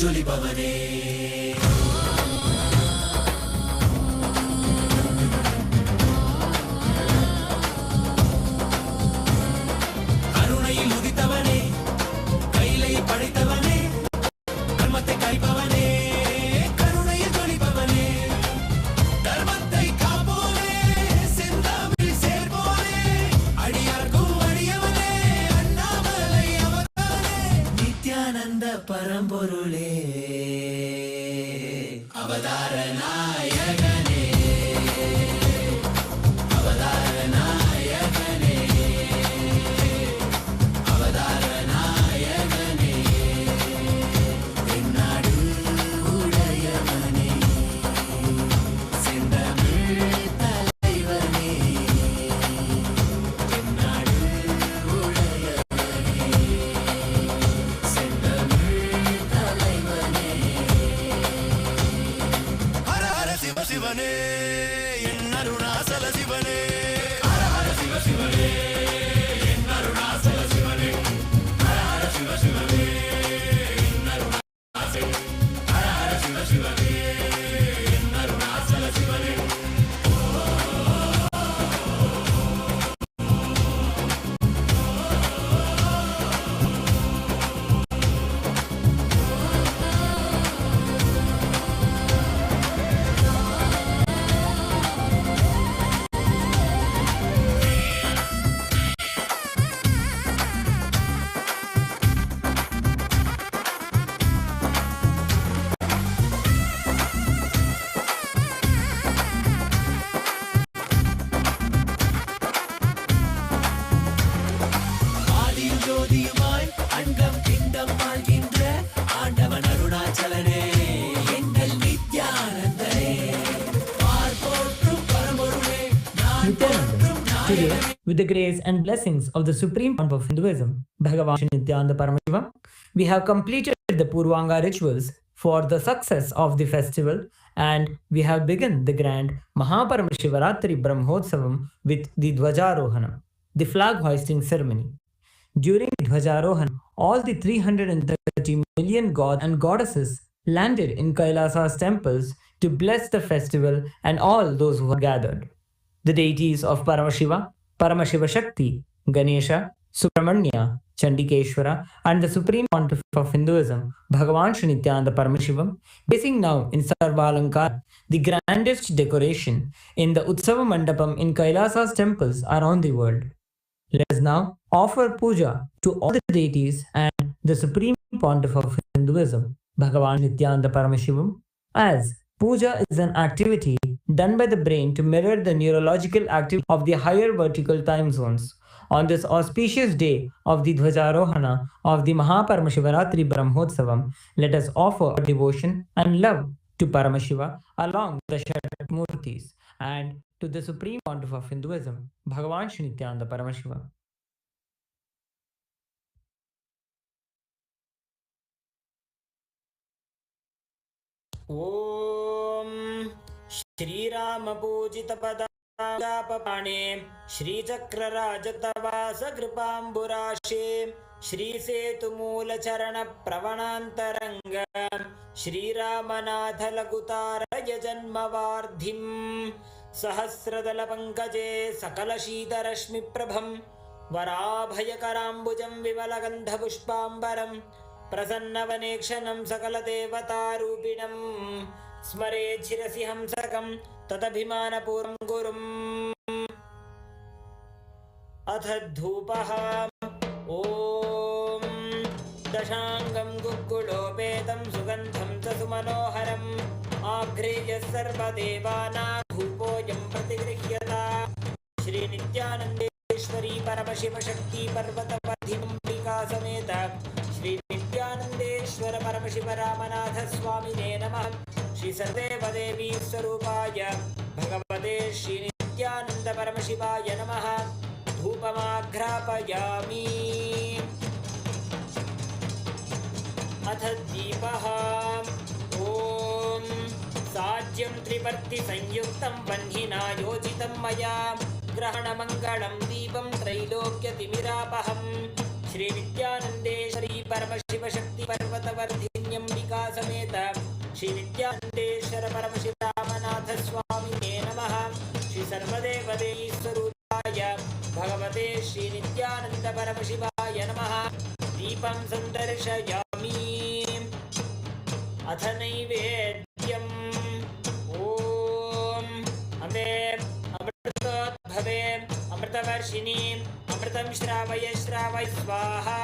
ஜொலிபவனே கருணையில் உதித்தவனே கைலை படைத்தவனே கர்மத்தை கைப்பவனே கருணையில் ஜொலிபவனே தர்மத்தை காப்போனே செந்தாமில் சேர்போனே அடியார்க்கும் அடியவனே அண்ணாமலை அவதாரனே நித்யானந்த பரம்பொருளே அவதார நாயகனே அவதார நாயகனே அவதார நாயகனே தென்னாடு உடையவனே செந்தமிழ் தலைவனே தென்னாடு உடையவனே செந்தமிழ் தலைவனே ஹர ஹர சிவ சிவனே என் அருணாசல சிவனே ஹர ஹர சிவ சிவனே என் அருணாசல சிவனே ஹர ஹர சிவ சிவனே என் அருணாசல ஹர ஹர சிவ சிவனே என் அருணாசல சிவனே ஆதியும் ஜோதியுமாய் அண்டம் பிண்டம் வாழ்கின்ற ஆண்டவன் அருணாச்சலனே எங்கள் நித்யானந்தனே பார்ப்போற்றும் பரம்பொருளே நான் போற்றும் Today, with the grace and blessings of the Supreme Point of Hinduism, Bhagavan Nithyananda Paramashivam, we have completed the Purvanga rituals for the success of the festival, and we have begun the grand Maha Paramashivaratri Brahmotsavam with the Dvajarohanam, the flag hoisting ceremony. During the Dvajarohanam, all the 330 million gods and goddesses landed in KAILASA'S temples to bless the festival and all those who are gathered. The deities of Paramashiva, Paramashiva Shakti, Ganesha, Subramanya, Chandikeshwara, and the Supreme Pontiff of Hinduism, Bhagavan Nithyananda Paramashivam, basing now in Sarvalankar, the grandest decoration in the Utsava Mandapam in Kailasa's temples around the world. Let us now offer puja to all the deities and the Supreme Pontiff of Hinduism, Bhagavan Nithyananda Paramashivam, as puja is an activity done by the brain to mirror the neurological activity of the higher vertical time zones. On this auspicious day of the Dvajarohana of the Maha Paramashivaratri Brahmotsavam, let us offer devotion and love to Paramashiva along with the Shatamurtis and to the Supreme Pontiff of Hinduism, Bhagavan Nithyananda Paramashiva. Om Shri Rama Pujita Padapapane Shri Chakrarajatavasa Kripamburashe Shri Setu Mula Charana Pravanantaranga Shri Ramanatha Lagutara Yajanmavardhim Sahasradala Pankaje Sakala Shita Rashmi Prabham Varabhayakarambujam Vimalagandha Pushpambaram प्रसन्नवनेक्षणं सकलदेवतारूपिणं स्मरे चिरसि हंसकं तदभिमानपूर्वं गुरुम् अथ धूपः ॐ दशाङ्गं गुग्गुलोपेतं सुगन्धं च सुमनोहरम् आघ्रेय सर्वदेवानां धूपोऽयं प्रतिगृह्यता श्रीनित्यानन्देश्वरी परमशिवशक्ति पर्वतपथिम्बिका समेत श्री नित्यानंदेश्वर परमशिव रामनाथ स्वामिने नमः। श्री सर्वदेवदेवी स्वरूपाय भगवते श्री नित्यानंद परमशिवाय नमः। धूपमाघ्रापयामि। अथ दीपः ॐ साज्यं त्रिवर्ति संयुक्तं वह्निना योजितं मया ग्रहणमङ्गलं दीपं त्रैलोक्यतिमिरापहम् श्री नित्यानंदेश्वरी परमशिव परमशिवशक्ति पर्वतवर्धिन्यम्बिका समेत श्री नित्यानन्देश्वर परमशिव रामनाथ स्वामिने नमः। श्री सर्वदेवदेवी स्वरूपाय भगवते श्री नित्यानन्द परमशिवाय नमः। दीपं सन्दर्शयामि अथ नैवेद्यम् ॐ अमे अमृतोद्भवे अमृतवर्षिणी अमृतं श्रावय श्रावय स्वाहा।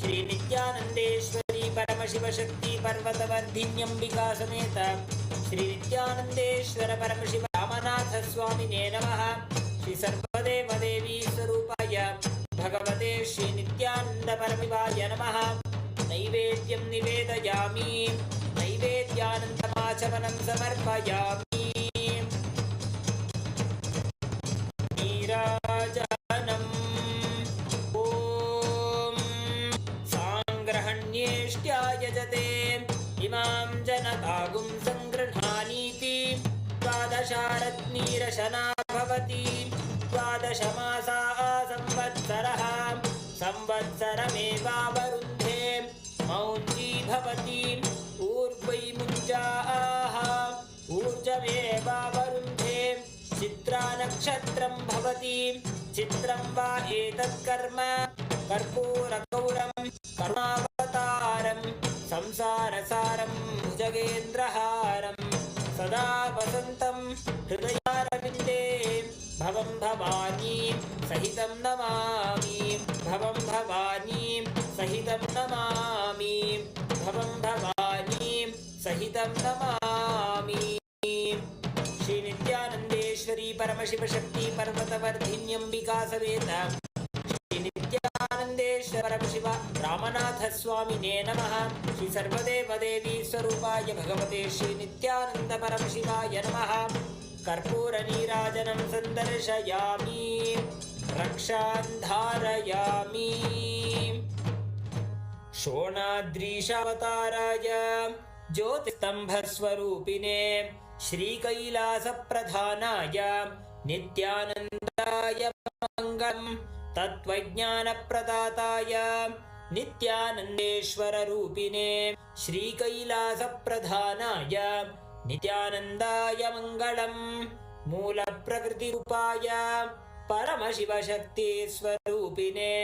श्री नित्यानन्देश्वरी परमशिवशक्ति पर्वतवर्धिन्यम्बिका समेत श्री नित्यानन्देश्वर परमशिव रामनाथ स्वामिने नमः। श्री सर्वदेवदेवी स्वरूपाय भगवते श्री नित्यानन्द परमशिवाय नमः। नैवेद्यं निवेदयामि नैवेद्यानन्तमाचमनं समर्पयामि। नीराजनम् ॐ साङ्ग्रहण्येष्ट्यायजते इमां जनतागुं सङ्गृह्णानीति। द्वादशारत्नीरशना भवति द्वादशमासा संवत्सरः संवत्सरमेवावरुन्धे मौञ्जी भवति ऊर्ध्वै मुञ्जाः ऊर्जमेवावरुन्धे। चित्रा नक्षत्रं भवति चित्रं वा एतत् कर्म कर्पूरगौरं करुणावतारं संसारसारं भुजगेन्द्रहारं सदा वसन्तं हृदयारविन्दे भवं भवानी सहितं नमामि भवं भवानी सहितं नमामि भवं भवानी सहितं नमामि। श्री नित्यानन्देश्वरी परमशिवशक्ति पर्वतवर्धिन्यम्बिका समेत श्री नित्यानन्देश्वर परमशिव रामनाथ स्वामिने नमः। श्री सर्वदेवदेवी स्वरूपाय भगवते श्री नित्यानन्द परमशिवाय नमः। कर्पूरनीराजनं सन्दर्शयामि रक्षां धारयामि। शोणाद्रीशावताराय ज्योतिस्तम्भस्वरूपिणे श्रीकैलासप्रधानाय नित्यानन्दाय मङ्गलम्। तत्त्वज्ञानप्रदाताय नित्यानन्देश्वररूपिणे श्रीकैलासप्रधानाय नित्यानन्दाय मङ्गलम्। मूलप्रकृतिरूपाय परमशिवशक्तिस्वरूपिणे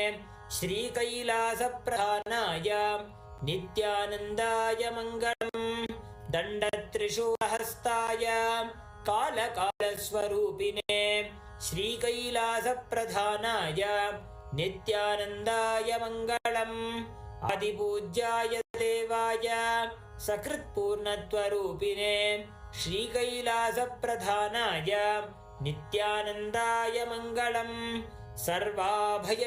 श्रीकैलासप्रधानाय नित्यानन्दाय मङ्गलम्। दण्डत्रिशूलहस्ताय कालकालस्वरूपिणे श्रीकैलासप्रधानाय नित्यानन्दाय मङ्गलम्। आदिपूज्याय देवाय सकृत्पूर्णत्वरूपिणे श्रीकैलासप्रधानाय नित्यानन्दाय मङ्गलम्। सर्वाभय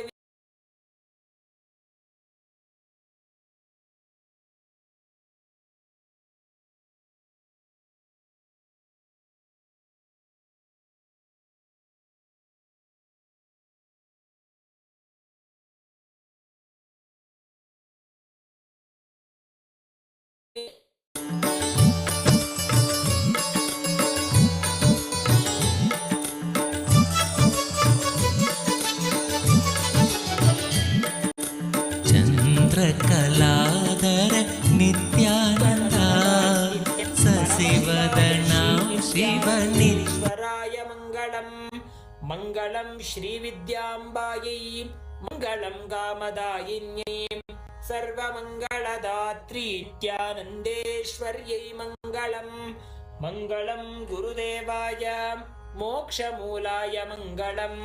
चन्द्रकलाधर नित्यानन्दा सशिवदना शिवनीश्वराय मङ्गलम्। मङ्गलं श्रीविद्याम्बायै मङ्गलं कामदायिन्यै सर्वमङ्गलदात्रीत्यानन्देश्वर्यै मङ्गलम्। मङ्गलं गुरुदेवाय मोक्षमूलाय मङ्गलम्।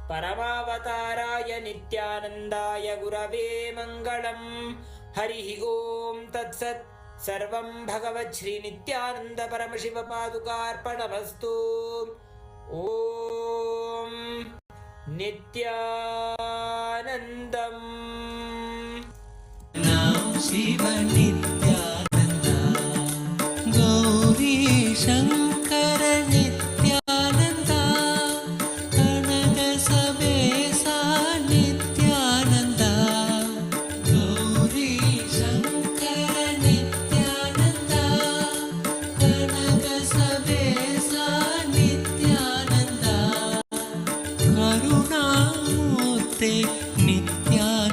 परमावताराय नित्यानन्दाय गुरवे मङ्गलम्। हरिः ॐ तत्सत्। सर्वं भगवत् श्री नित्यानन्द परमशिव पादुकार्पणमस्तु। ॐ नित्यानन्दम् शिव नित्यानन्दा गौरी शङ्कर नित्यानन्दा कनक सवेसा नित्यानन्दा गौरी शङ्कर नित्यानन्दा कनक सवेसा Nityananda करुणामूर्ते Nityananda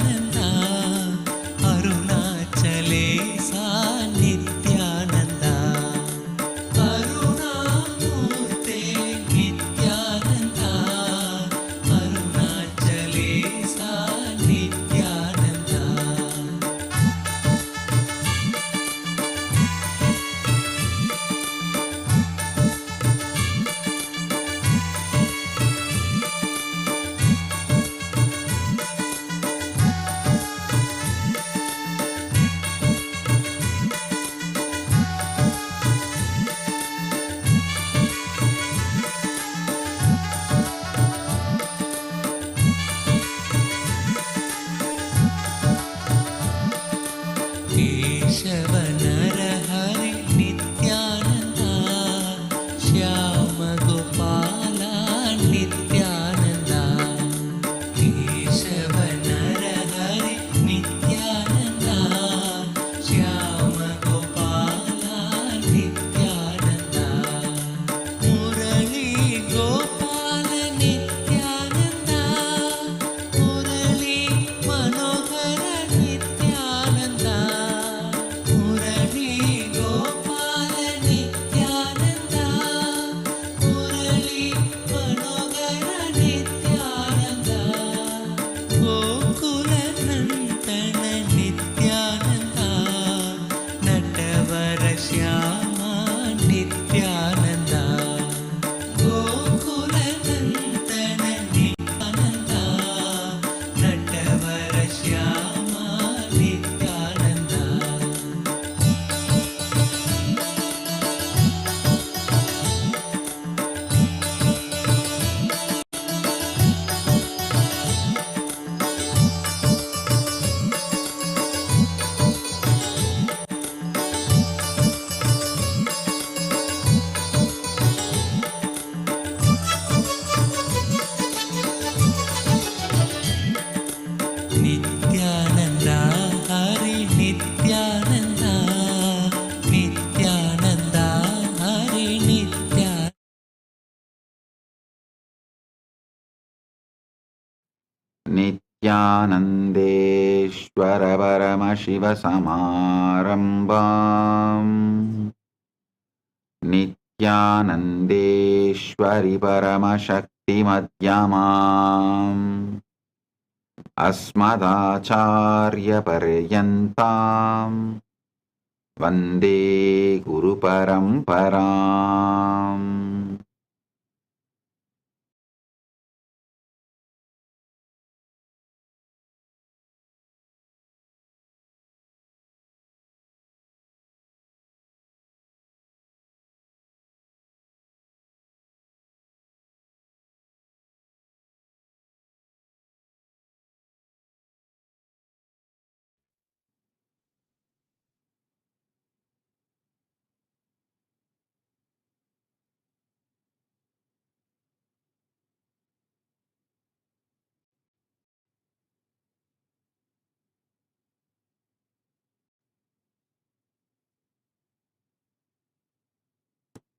Nithyanandeshwara Paramashiva Samarambam Nithyanandeshwari Paramashakti Madhyamam Asmadacharya Paryantam Vande Guru Paramparam.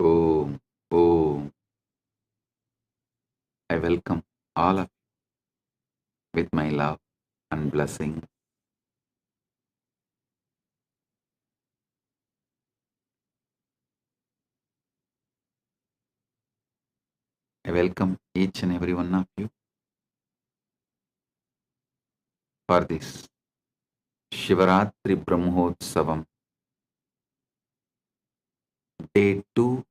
Om, Om. I welcome all of you with my love and blessing. I welcome each and every one of you for this Shivaratri Brahmotsavam, day 2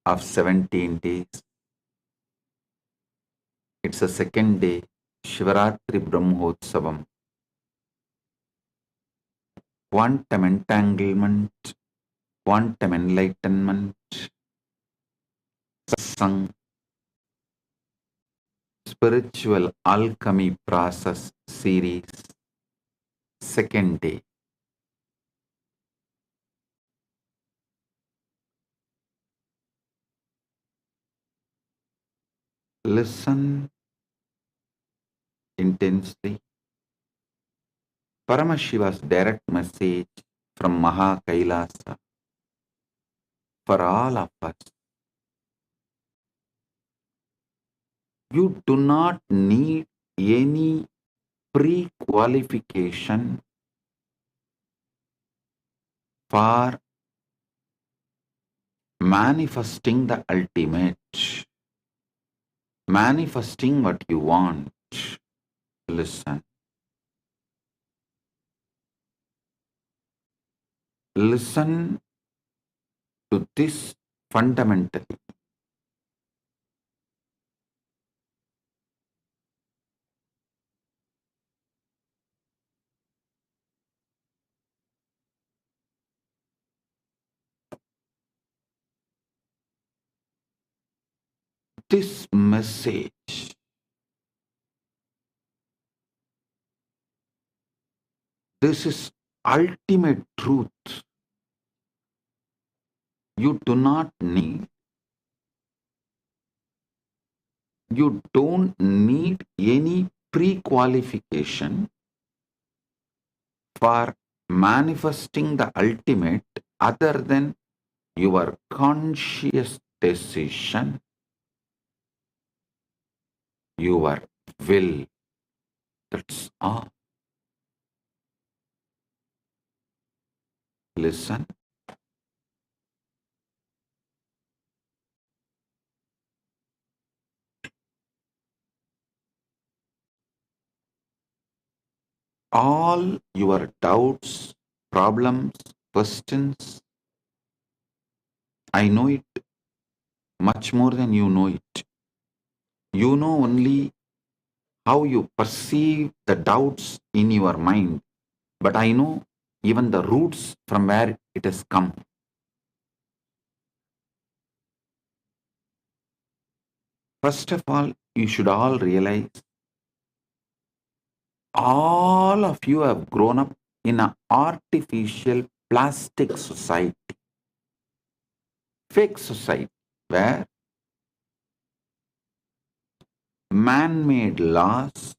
of 17 days. It's the second day, Shivaratri Brahmotsavam. Quantum entanglement, quantum enlightenment, Satsang, spiritual alchemy process series, second day. Listen intensely. Paramashiva's direct message from Maha Kailasa for all of us. You do not need any pre-qualification for manifesting the ultimate, manifesting what you want. Listen. Listen to this fundamentally. This message, this is ultimate truth. You do not need, you don't need any pre-qualification for manifesting the ultimate other than your conscious decision, your will. That's all. Listen. All your doubts, problems, questions, I know it much more than you know it. You know only how you perceive the doubts in your mind, but I know even the roots from where it has come. First of all, you should all realize all of you have grown up in an artificial plastic society, fake society, where man-made laws,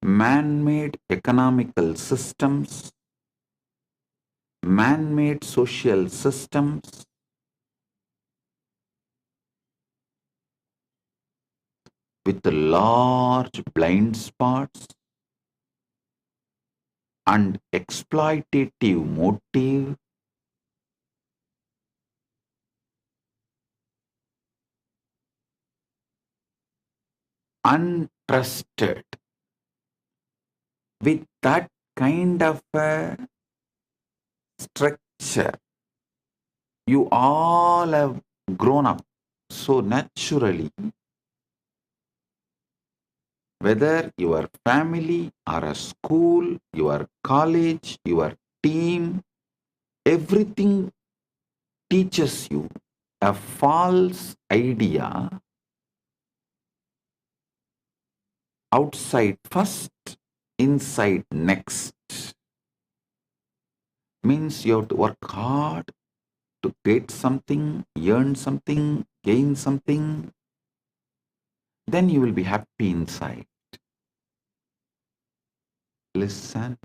man-made economical systems, man-made social systems, with large blind spots, and exploitative motive untrusted. With that kind of a structure, you all have grown up so naturally, whether your family or a school, your college, your team, everything teaches you a false idea outside first, inside next. Means you have to work hard to get something, earn something, gain something, then you will be happy inside. Listen,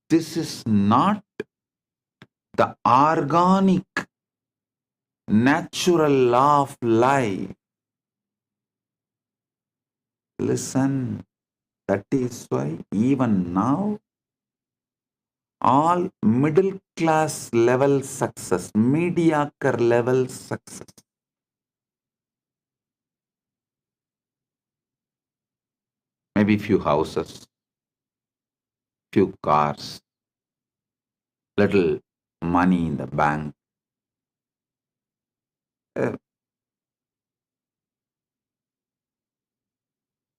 this is not the organic, natural law of life. Listen, that is why even now, all middle class level success, mediocre level success, maybe few houses, few cars, little money in the bank,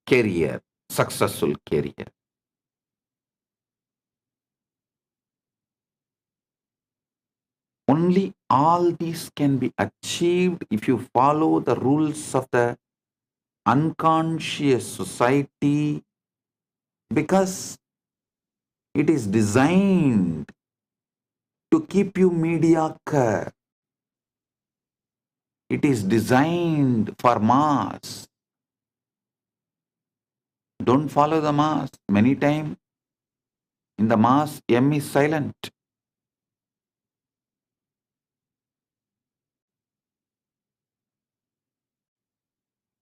career, successful career. Only all these can be achieved if you follow the rules of the unconscious society, because it is designed to keep you mediocre. It is designed for mass. Don't follow the mass. Many times in the mass, M is silent.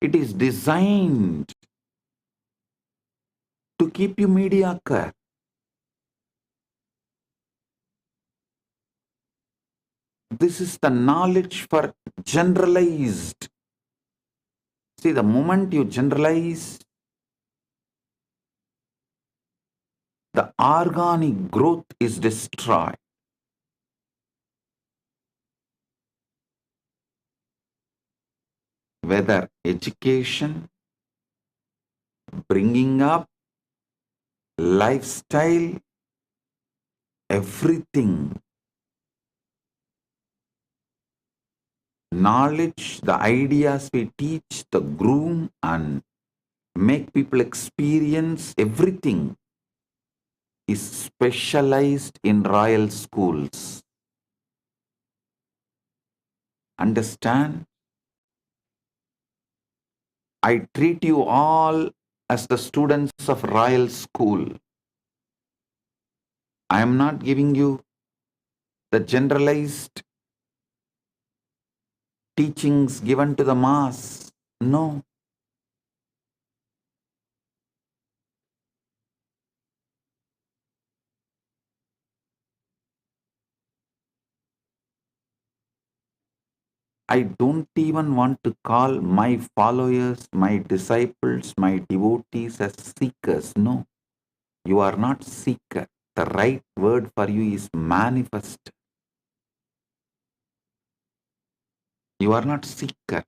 It is designed to keep you mediocre. This is the knowledge for generalized. See, the moment you generalize, the organic growth is destroyed. Whether education, bringing up, lifestyle, everything. Knowledge, the ideas we teach, the groom and make people experience, everything is specialized in royal schools. Understand? I treat you all as the students of royal school. I am not giving you the generalized teachings given to the mass. No. I don't even want to call my followers, my disciples, my devotees as seekers. No, you are not seeker. The right word for you is manifest. You are not seeker.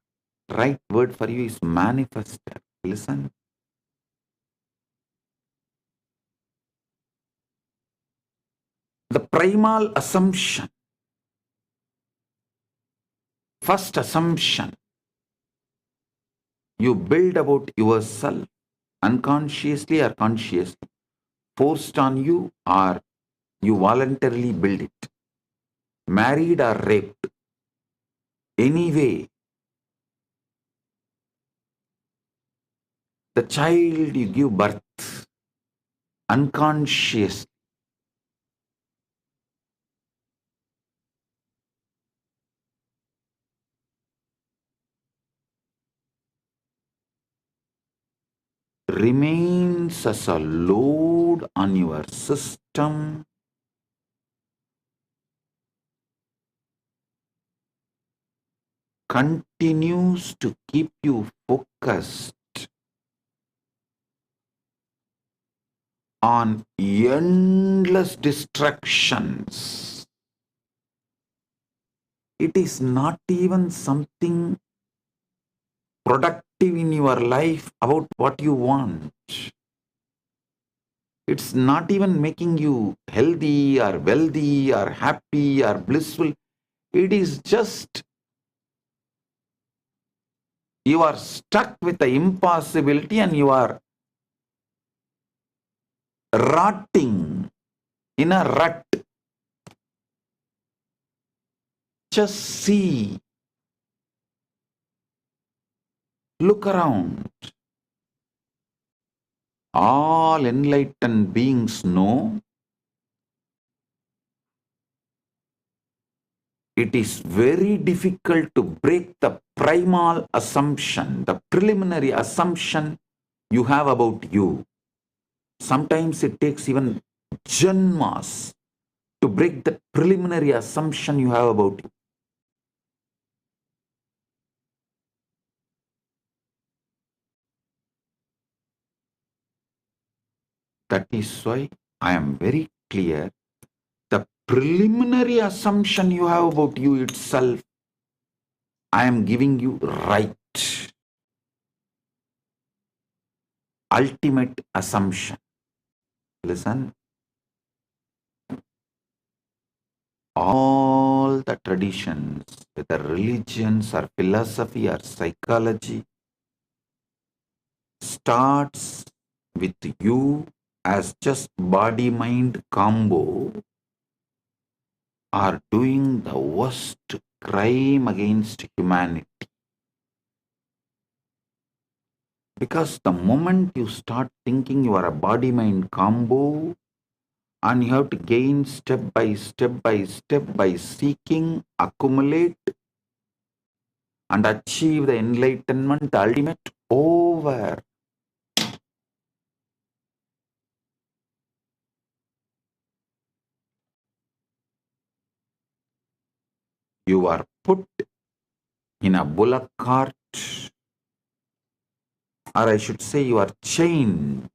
Right word for you is manifester. Listen. The primal assumption, first assumption you build about yourself, unconsciously or consciously, forced on you or you voluntarily build it, married or raped, anyway, the child you give birth, unconscious, remains as a load load on your system continues to keep you focused on endless distractions. It is not even something productive in your life about what you want. It's not even making you healthy or wealthy or happy or blissful. It is just you are stuck with the impossibility and you are rotting in a rut. Just see, look around. All enlightened beings know it is very difficult to break the primal assumption, the preliminary assumption you have about you. Sometimes it takes even janmas to break the preliminary assumption you have about you. That is why I am very clear. The preliminary assumption you have about you itself, I am giving you right. Ultimate assumption. Listen. All the traditions, whether religions or philosophy or psychology, starts with you as just body-mind combo are doing the worst crime against humanity. Because the moment you start thinking you are a body-mind combo and you have to gain step by step by seeking, accumulate and achieve the enlightenment, ultimate, over. You are put in a bullock cart, or I should say you are chained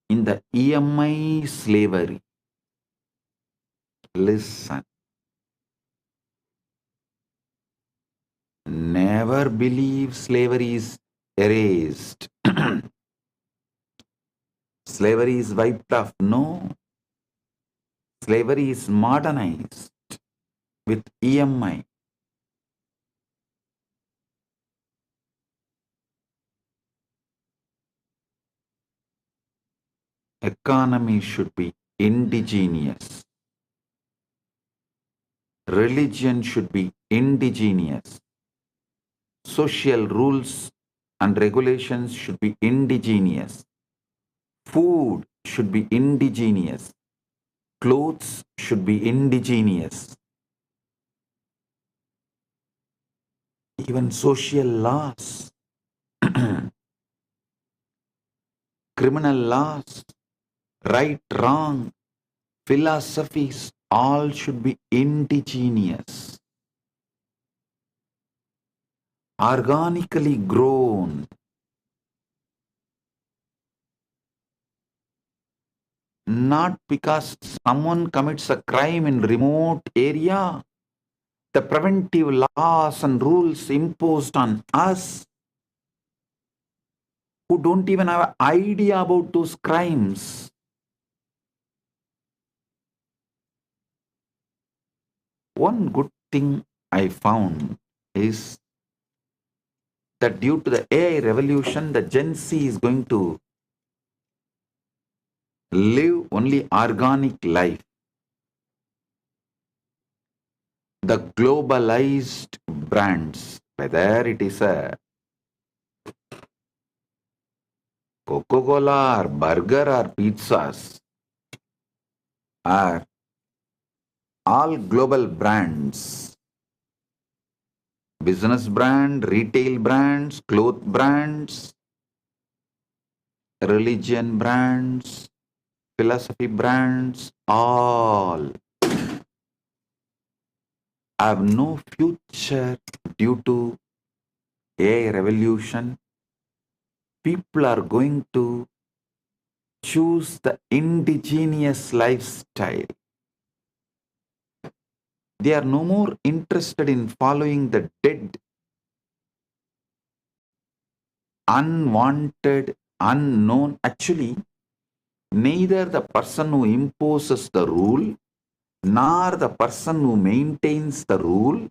in the EMI slavery. Listen. Never believe slavery is erased. Slavery is wiped off. No. Slavery is modernized with EMI. Economy should be indigenous. Religion should be indigenous. Social rules and regulations should be indigenous. Food should be indigenous. Clothes should be indigenous. Even social laws, criminal laws, right, wrong, philosophies, all should be indigenous. Organically grown. Not because someone commits a crime in remote area. The preventive laws and rules imposed on us who don't even have an idea about those crimes. One good thing I found is that due to the AI revolution, the Gen Z is going to live only organic life. The globalized brands, whether it is a Coca-Cola or burger or pizzas, are all global brands. Business brand, retail brands, cloth brands, religion brands, philosophy brands, all have no future due to AI revolution. People are going to choose the indigenous lifestyle. They are no more interested in following the dead, unwanted, unknown. Actually, neither the person who imposes the rule, nor the person who maintains the rule,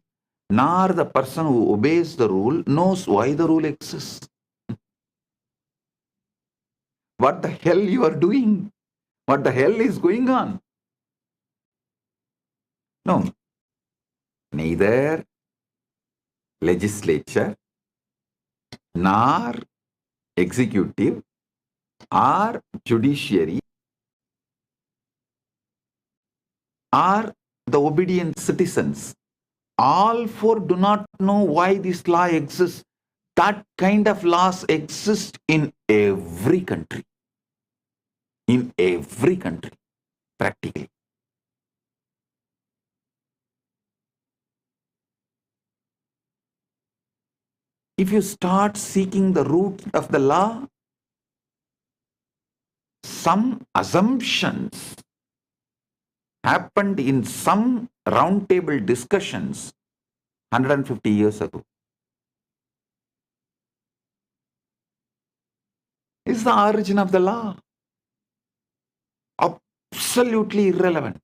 nor the person who obeys the rule knows why the rule exists. What the hell you are doing? What the hell is going on? No, neither legislature, nor executive, or judiciary, or the obedient citizens, all four do not know why this law exists. That kind of laws exist in every country. In every country, practically. If you start seeking the root of the law, some assumptions happened in some roundtable discussions 150 years ago. Is the origin of the law absolutely irrelevant.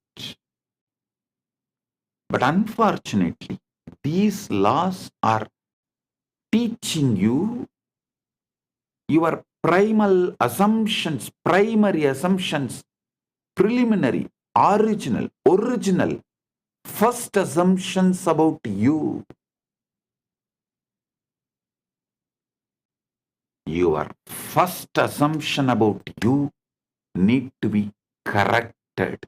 But unfortunately, these laws are teaching you your primal assumptions, primary assumptions, preliminary, original, first assumptions about you. Your first assumption about you need to be corrected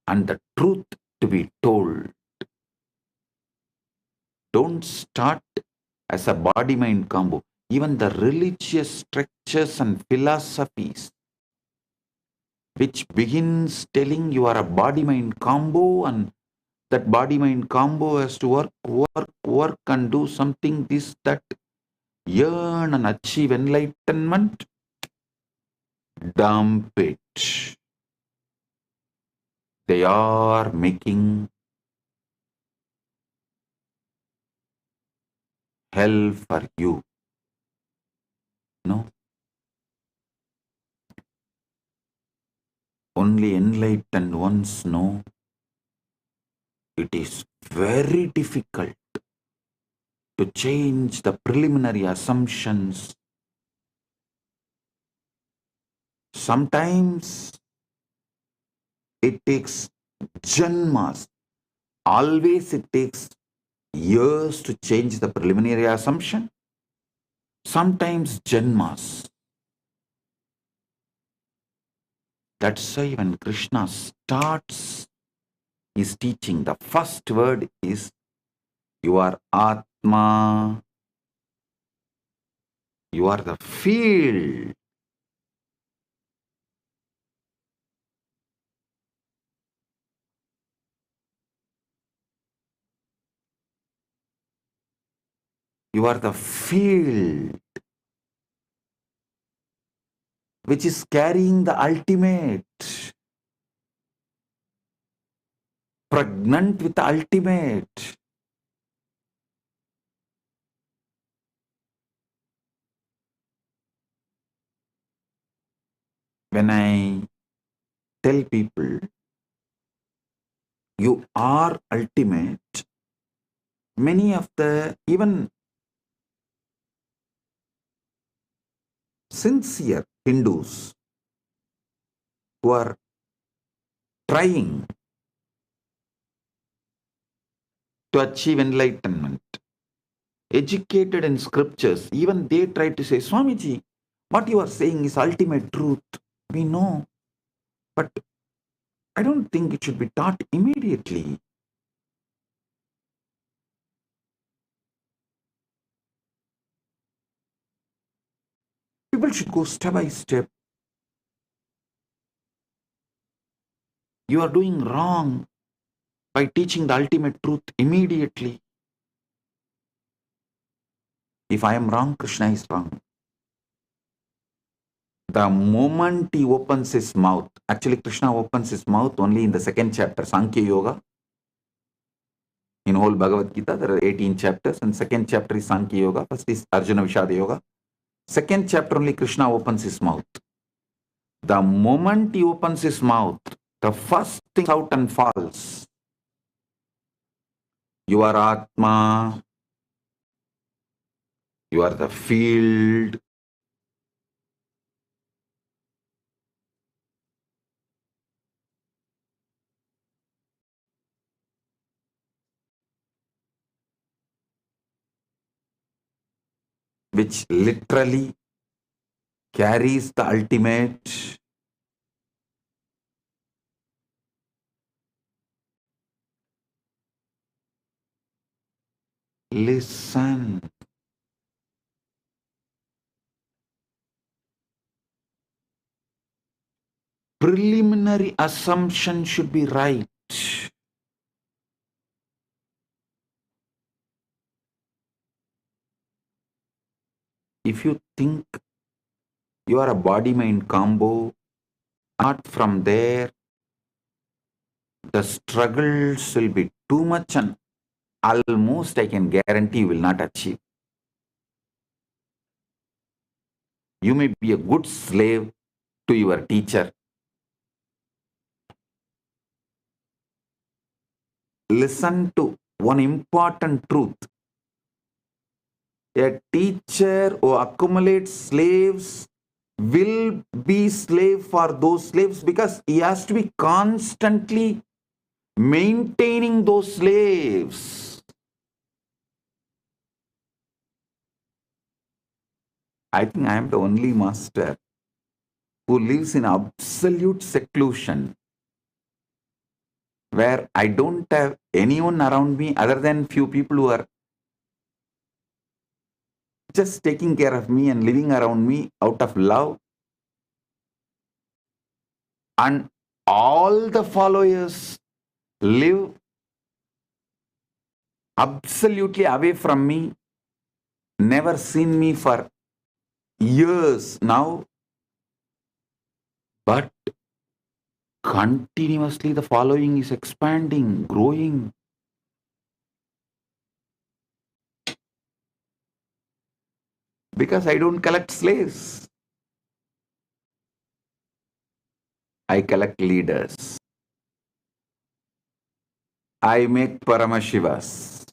and the truth to be told. Don't start as a body-mind combo. Even the religious structures and philosophies which begins telling you are a body-mind combo and that body-mind combo has to work and do something, this, that, yearn and achieve enlightenment, dump it. They are making hell for you. No. Only enlightened ones know it is very difficult to change the preliminary assumptions. Sometimes it takes janmas. Always it takes years to change the preliminary assumption. Sometimes janmas. That's why when Krishna starts his teaching, the first word is you are Atma. You are the field. You are the field which is carrying the ultimate, pregnant with the ultimate. When I tell people, you are ultimate, many of the even sincere Hindus who are trying to achieve enlightenment, educated in scriptures, even they try to say, Swamiji, what you are saying is ultimate truth. We know, but I don't think it should be taught immediately. People should go step by step. You are doing wrong by teaching the ultimate truth immediately. If I am wrong, Krishna is wrong. The moment he opens his mouth, actually Krishna opens his mouth only in the second chapter, Sankhya Yoga. In whole Bhagavad Gita, there are 18 chapters, and second chapter is Sankhya Yoga. First is Arjuna Vishada Yoga. Second chapter only Krishna opens his mouth. The moment he opens his mouth, the first thing out and falls. You are Atma. You are the field. Which literally carries the ultimate. Listen. Preliminary assumption should be right. If you think you are a body-mind combo, not from there, the struggles will be too much and almost I can guarantee you will not achieve. You may be a good slave to your teacher. Listen to one important truth. A teacher who accumulates slaves will be slave for those slaves because he has to be constantly maintaining those slaves. I think I am the only master who lives in absolute seclusion, where I don't have anyone around me other than few people who are just taking care of me and living around me out of love. And all the followers live absolutely away from me, never seen me for years now, but continuously the following is expanding, growing. Because I don't collect slaves. I collect leaders. I make Paramashivas.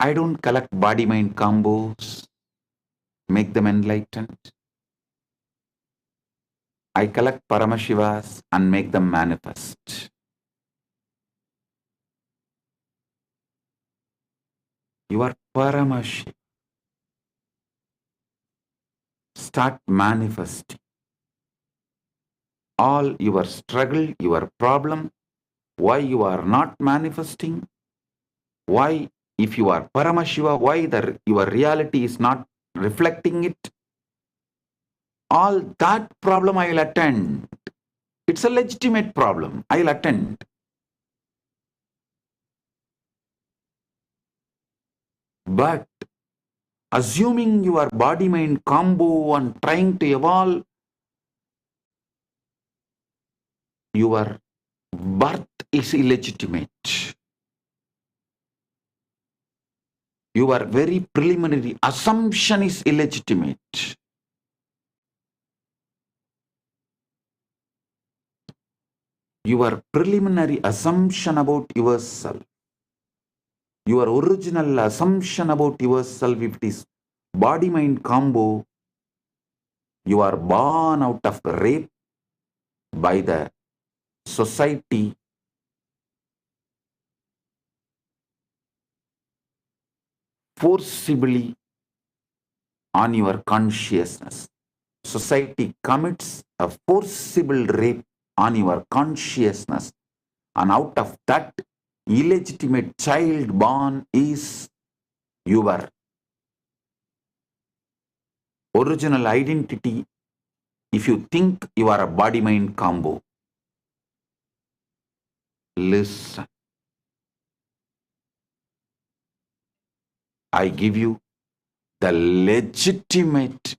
I don't collect body-mind combos, make them enlightened. I collect Paramashivas and make them manifest. You are Paramashiva. Start manifesting. All your struggle, your problem, why you are not manifesting, why if you are Paramashiva, why your reality is not reflecting it, all that problem I will attend. It's a legitimate problem. I will attend. But assuming your body-mind combo and trying to evolve, your birth is illegitimate. Your very preliminary assumption is illegitimate. Your preliminary assumption about yourself, your original assumption about yourself, if it is body-mind combo, you are born out of rape by the society, forcibly on your consciousness. Society commits a forcible rape on your consciousness, and out of that illegitimate child born is your original identity if you think you are a body-mind combo. Listen. I give you the legitimate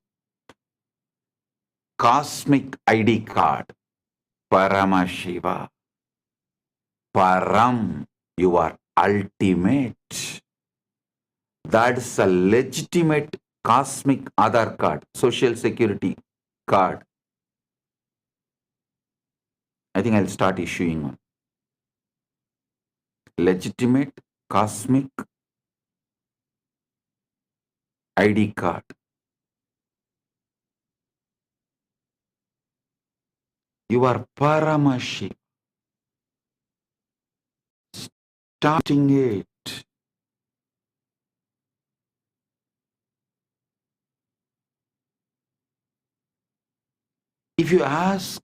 cosmic ID card. Paramashiva. Param, you are ultimate. That's a legitimate cosmic Aadhaar card, social security card. I think I'll start issuing one. Legitimate cosmic ID card. You are Paramashiva. Starting it. If you ask,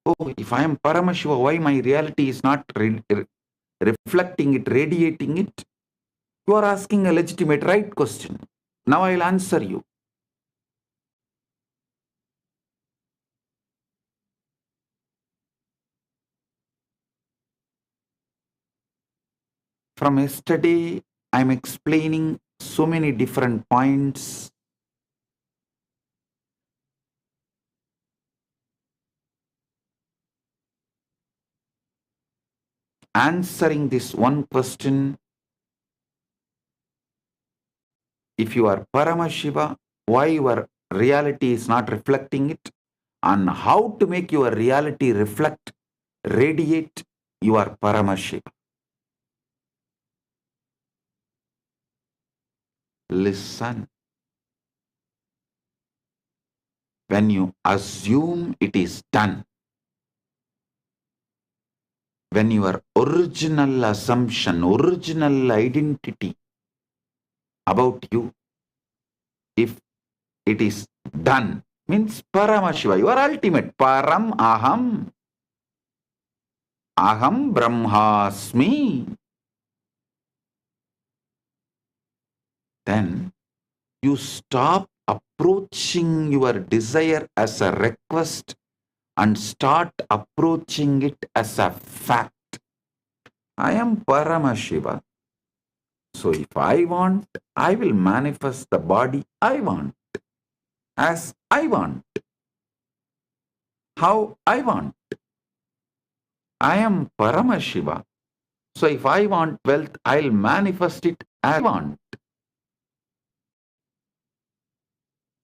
oh, if I am Paramashiva, why my reality is not reflecting it, radiating it? You are asking a legitimate right question. Now I will answer you. From yesterday, I am explaining so many different points. Answering this one question, if you are Paramashiva, why your reality is not reflecting it, and how to make your reality reflect, radiate, you are Paramashiva. Listen. When you assume it is done, when your original assumption, original identity about you, if it is done, means Paramashiva, you are ultimate. Param aham. Aham brahmasmi. Then you stop approaching your desire as a request and start approaching it as a fact. I am Paramashiva. So if I want, I will manifest the body I want, as I want, how I want. I am Paramashiva. So if I want wealth, I'll manifest it as I want.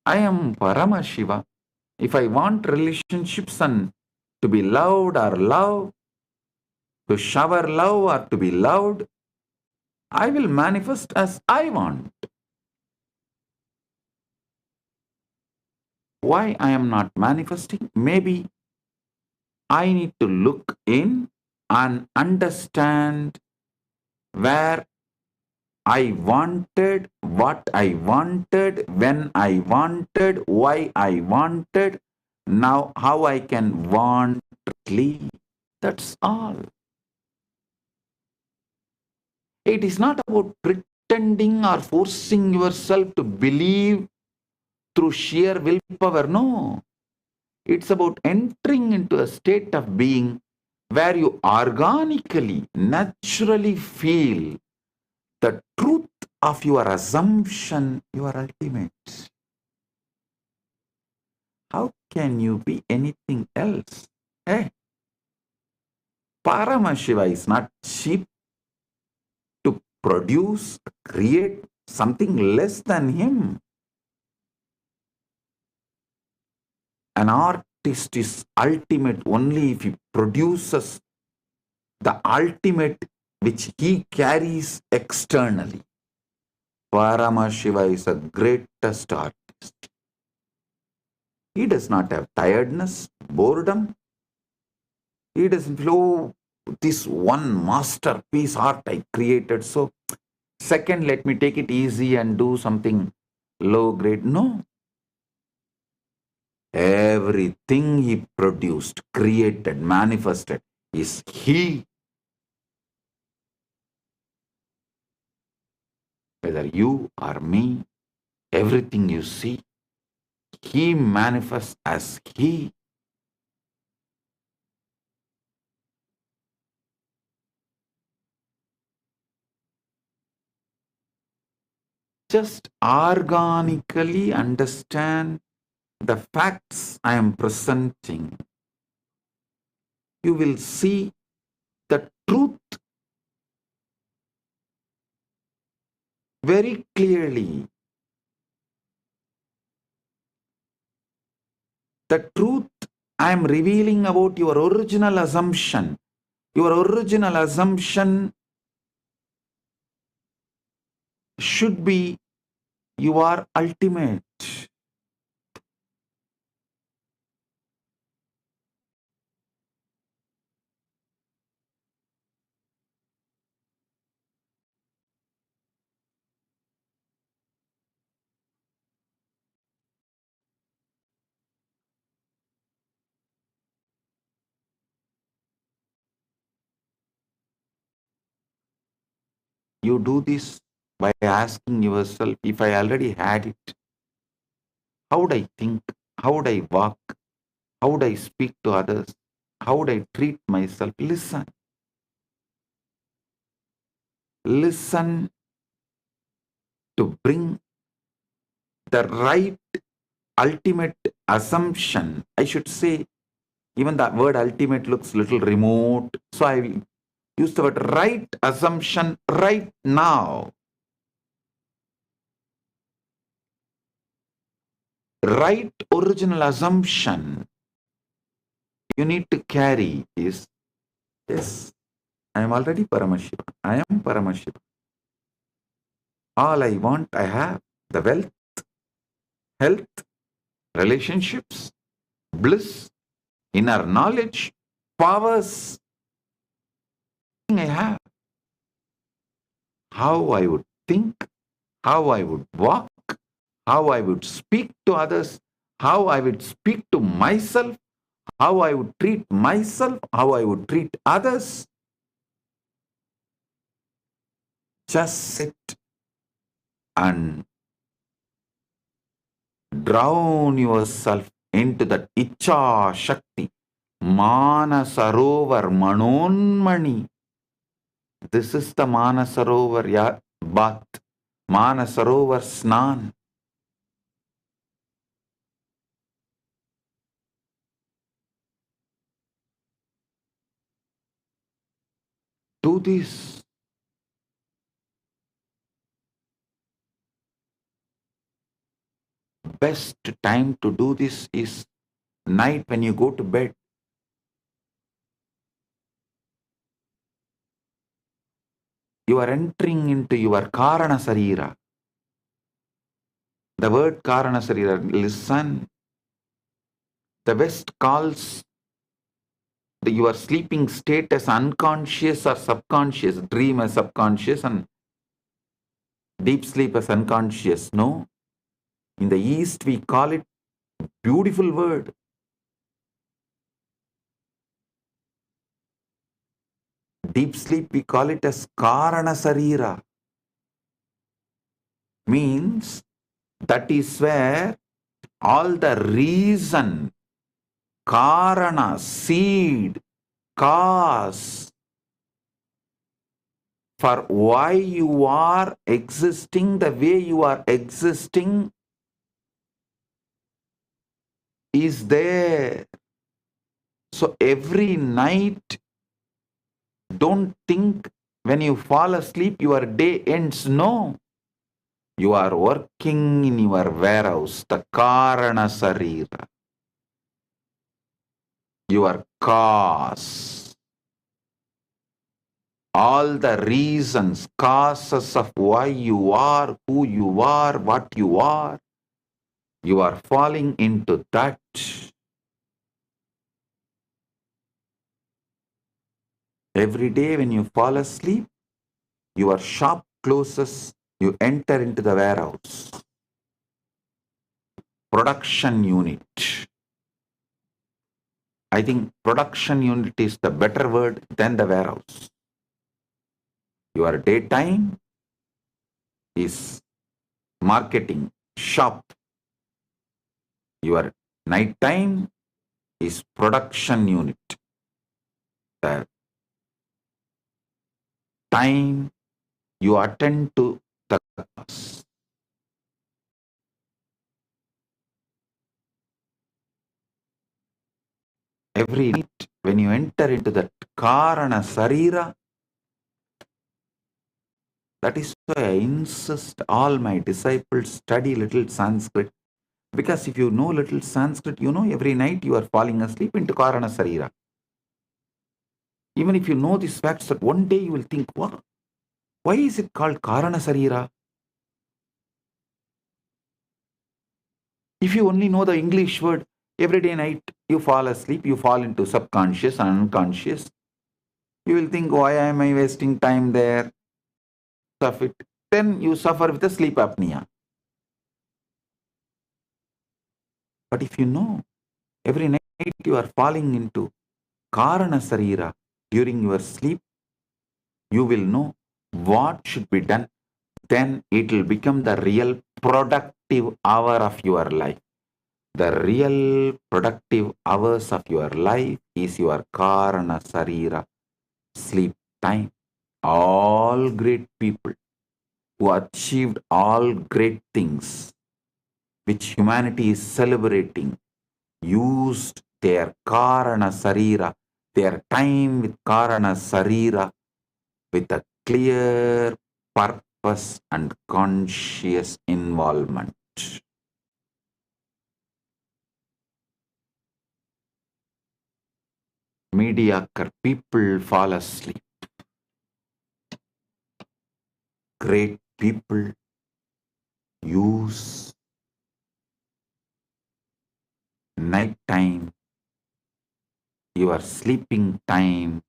I am Paramashiva. If I want relationships and to be loved or love, to shower love or to be loved, I will manifest as I want. Why I am not manifesting? Maybe I need to look in and understand where I wanted, what I wanted, when I wanted, why I wanted, now how I can want correctly. That's all. It is not about pretending or forcing yourself to believe through sheer willpower. No. It's about entering into a state of being where you organically, naturally feel the truth of your assumption, your ultimate. How can you be anything else? Hey, Paramashiva is not cheap to produce, create something less than him. An artist is ultimate only if he produces the ultimate which he carries externally. Paramashiva is the greatest artist. He does not have tiredness, boredom. He doesn't feel, this one masterpiece art I created, so second, let me take it easy and do something low grade. No. Everything he produced, created, manifested is he. whether you or me, everything you see, He manifests as He. Just organically understand the facts I am presenting. You will see the truth very clearly. The truth I am revealing about your original assumption. Your original assumption should be you are ultimate. You do this by asking yourself, if I already had it, how would I think? How would I walk? How would I speak to others? How would I treat myself? Listen. Listen to bring the right ultimate assumption. I should say, even the word ultimate looks a little remote. So I will use the word right assumption right now. Right original assumption you need to carry is, yes, I am already Paramashiva. I am Paramashiva. All I want, I have. The wealth, health, relationships, bliss, inner knowledge, powers. I have. How I would think, how I would walk, how I would speak to others, how I would speak to myself, how I would treat myself, how I would treat others. Just sit and drown yourself into that Icha Shakti, Manasarovar Manonmani. This is the Manasarovar bath, Manasarovar Snan. Do this. Best time to do this is night when you go to bed. You are entering into your Karana Sarira. The word Karana Sarira, listen. The West calls your sleeping state as unconscious or subconscious, dream as subconscious and deep sleep as unconscious. No. In the East, we call it beautiful word. Deep sleep, we call it as Karana Sarira. Means that is where all the reason, Karana, seed, cause for why you are existing the way you are existing is there. So every night, don't think when you fall asleep, your day ends. No. You are working in your warehouse, the Karana Sarira. Your cause. All the reasons, causes of why you are, who you are, what you are falling into that. Every day when you fall asleep, your shop closes, you enter into the warehouse. Production unit. I think production unit is the better word than the warehouse. Your daytime, is marketing, shop. Your night time is production unit. The time you attend to the cause. Every night when you enter into that Karana Sarira, that is why I insist all my disciples study little Sanskrit. Because if you know little Sanskrit, you know every night you are falling asleep into Karana Sarira. Even if you know these facts, that one day you will think, wow, why is it called Karana Sarira? If you only know the English word, every day night you fall asleep, you fall into subconscious and unconscious. You will think, why am I wasting time there? Of it. Then you suffer with the sleep apnea. But if you know, every night you are falling into Karana Sarira during your sleep, you will know what should be done. Then it will become the real productive hour of your life. The real productive hours of your life is your Karana Sarira sleep time. All great people who achieved all great things which humanity is celebrating used their Karana Sarira, their time with Karana Sarira, with a clear purpose and conscious involvement. Mediocre people fall asleep. Great people use night time, your sleeping time,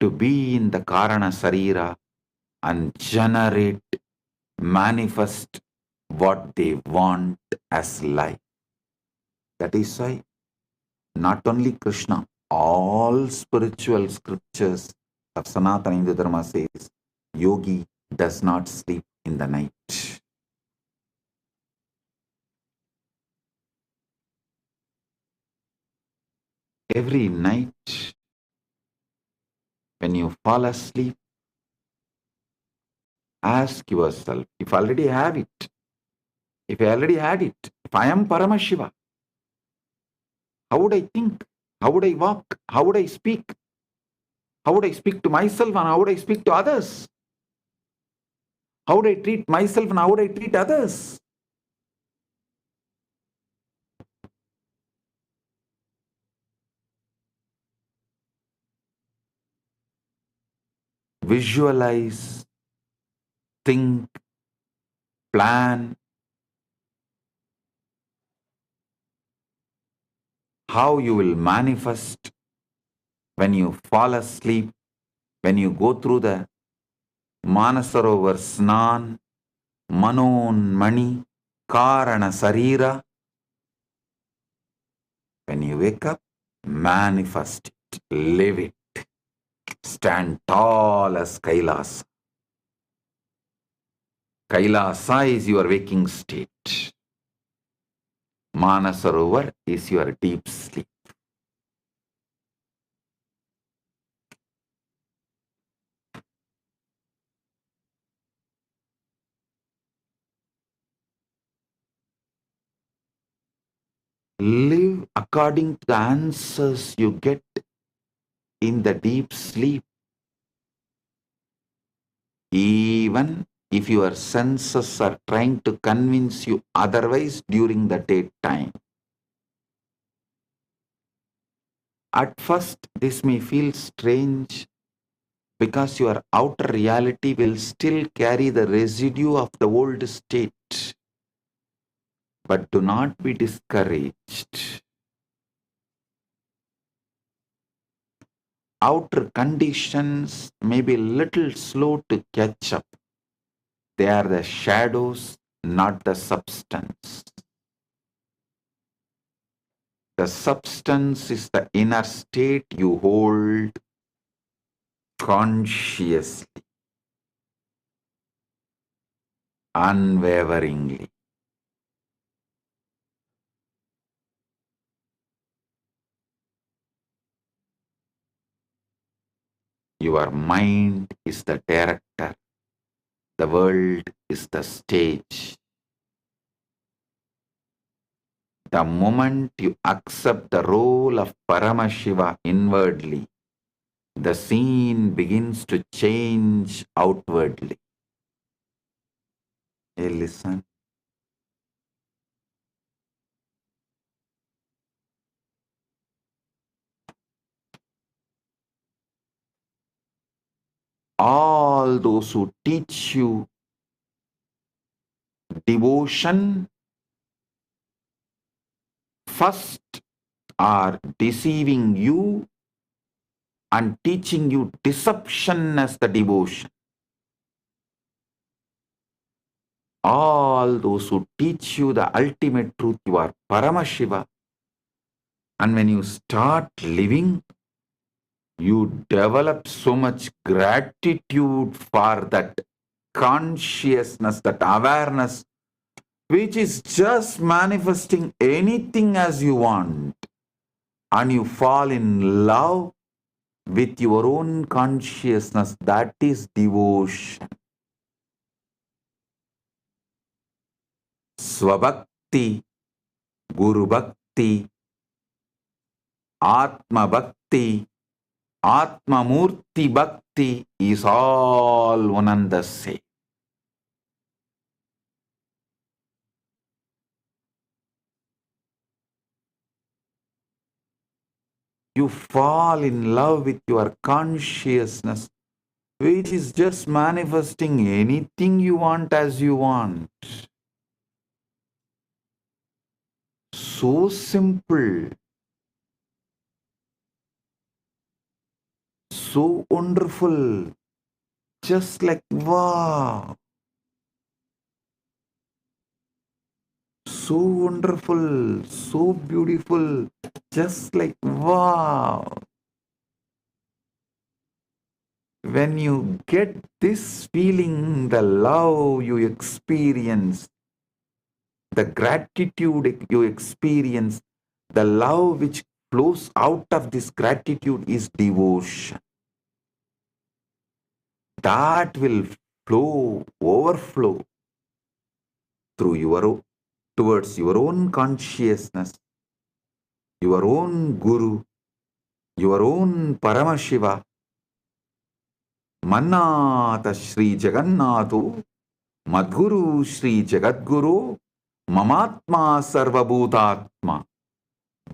to be in the Karana Sarira and generate, manifest what they want as life. That is why not only Krishna, all spiritual scriptures of Sanatana Hindu Dharma says, yogi does not sleep in the night. Every night, when you fall asleep, ask yourself, if I already have it, if I already had it, if I am Paramashiva, how would I think? How would I walk? How would I speak? How would I speak to myself and how would I speak to others? How would I treat myself and how would I treat others? Visualize, think, plan how you will manifest when you fall asleep, when you go through the Manasarovar Snan, Manon Mani, Karana Sarira. When you wake up, manifest it, live it, stand tall as Kailasa. Kailasa is your waking state. Manasarovar is your deep sleep. Live according to the answers you get in the deep sleep. Even if your senses are trying to convince you otherwise during the daytime. At first, this may feel strange because your outer reality will still carry the residue of the old state. But do not be discouraged. Outer conditions may be a little slow to catch up. They are the shadows, not the substance. The substance is the inner state you hold consciously. unwaveringly. Your mind is the director. The world is the stage. The moment you accept the role of Paramashiva inwardly, the scene begins to change outwardly. Hey, listen. All those who teach you devotion first are deceiving you and teaching you deception as the devotion. All those who teach you the ultimate truth, you are Paramashiva. And when you start living, you develop so much gratitude for that consciousness, that awareness, which is just manifesting anything as you want. And you fall in love with your own consciousness. That is devotion. Swabhakti, Guru Bhakti, Atma Bhakti, Atma Murti Bhakti is all one and the same. You fall in love with your consciousness, which is just manifesting anything you want as you want. So simple, so wonderful, just like wow. So wonderful, so beautiful, just like wow. When you get this feeling, the love you experience, the gratitude you experience, the love which flows out of this gratitude is devotion. That will flow, overflow through towards your own consciousness, your own Guru, your own Paramashiva. Mannata Shri Jagannatho, Madguru Shri Jagadguru, Mamatma Sarvabhutatma.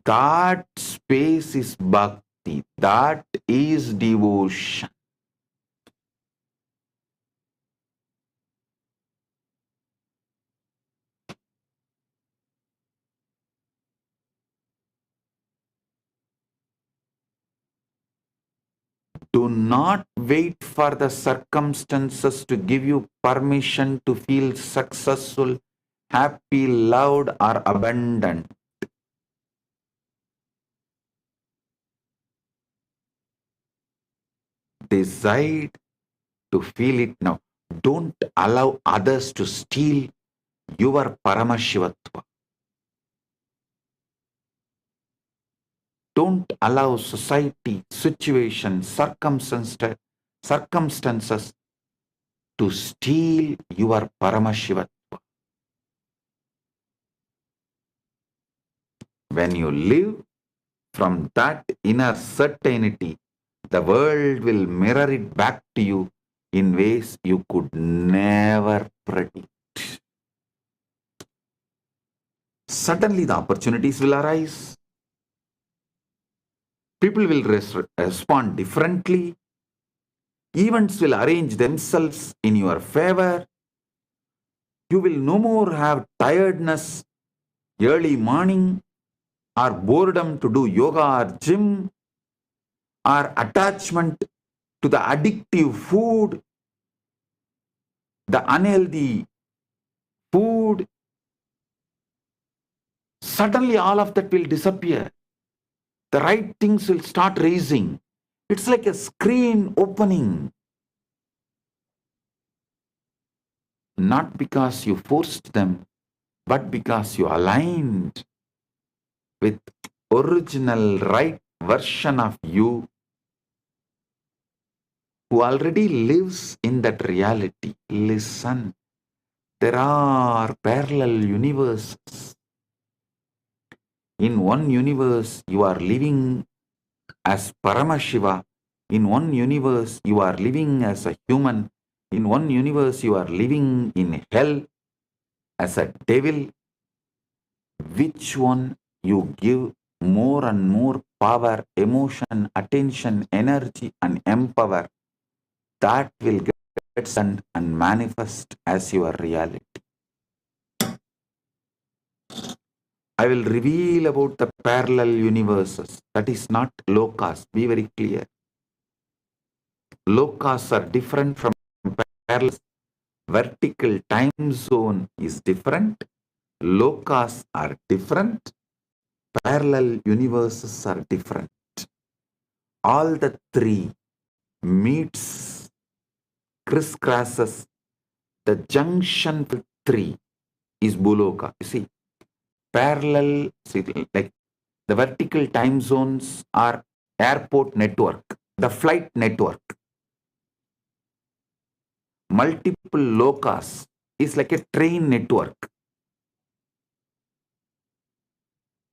That space is bhakti. That is devotion. Do not wait for the circumstances to give you permission to feel successful, happy, loved, or abundant. Decide to feel it now. Don't allow others to steal your Paramashivatva. Don't allow society, situation, circumstances to steal your Paramashivatva. When you live from that inner certainty, the world will mirror it back to you in ways you could never predict. Suddenly the opportunities will arise. People will respond differently. Events will arrange themselves in your favor. You will no more have tiredness early morning, or boredom to do yoga or gym, or attachment to the addictive food, the unhealthy food. Suddenly all of that will disappear. The right things will start raising. It's like a screen opening. not because you forced them, but because you aligned with original right version of you who already lives in that reality. Listen, there are parallel universes. In one universe, you are living as Paramashiva. In one universe, you are living as a human. In one universe, you are living in hell as a devil. Which one you give more and more power, emotion, attention, energy, and empower, that will get done and manifest as your reality. I will reveal about the parallel universes. That is not lokas. Be very clear. Lokas are different from parallel. Vertical time zone is different. Lokas are different. Parallel universes are different. All the three meets, crisscrosses. The junction with three is Buloka. You see, parallel, see, like the vertical time zones are airport network, the flight network. Multiple lokas is like a train network.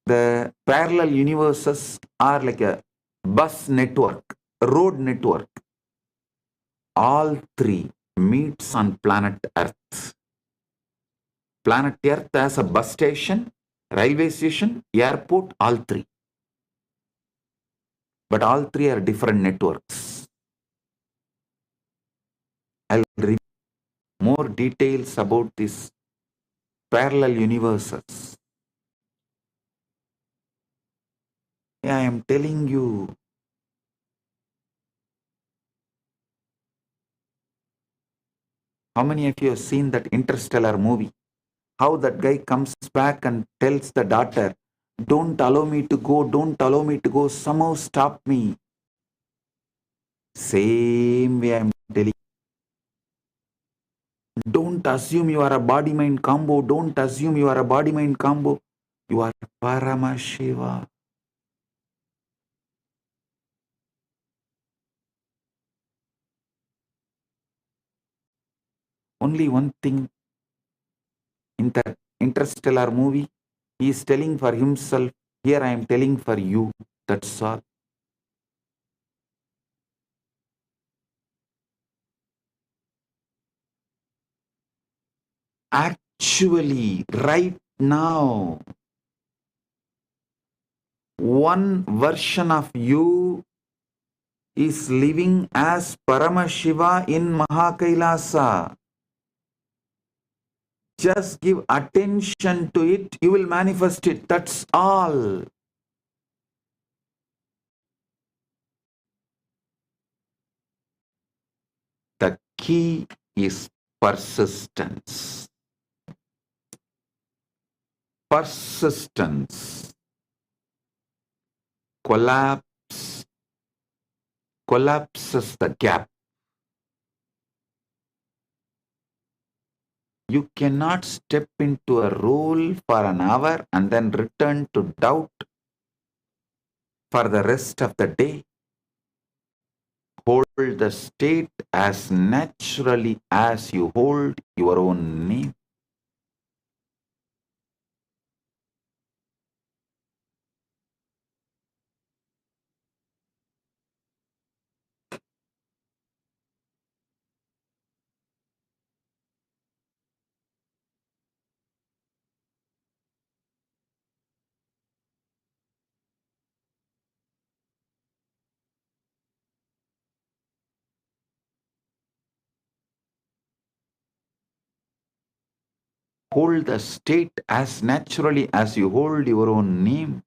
The parallel universes are like a bus network, road network. All three meets on planet Earth. Planet Earth has a bus station, railway station, airport, all three. But all three are different networks. I'll reveal more details about these parallel universes. I am telling you, how many of you have seen that Interstellar movie? How that guy comes back and tells the daughter, don't allow me to go, don't allow me to go, somehow stop me. Same way I'm telling you. Don't assume you are a body-mind combo. Don't assume you are a body-mind combo. You are Paramashiva. Only one thing in that Interstellar movie, he is telling for himself. Here I am telling for you. That's all. Actually, right now, one version of you is living as Paramashiva in Maha Kailasa. Just give attention to it, you will manifest it. That's all. The key is persistence. Persistence. Collapses the gap. You cannot step into a role for an hour and then return to doubt for the rest of the day. Hold the state as naturally as you hold your own name. Hold the state as naturally as you hold your own name.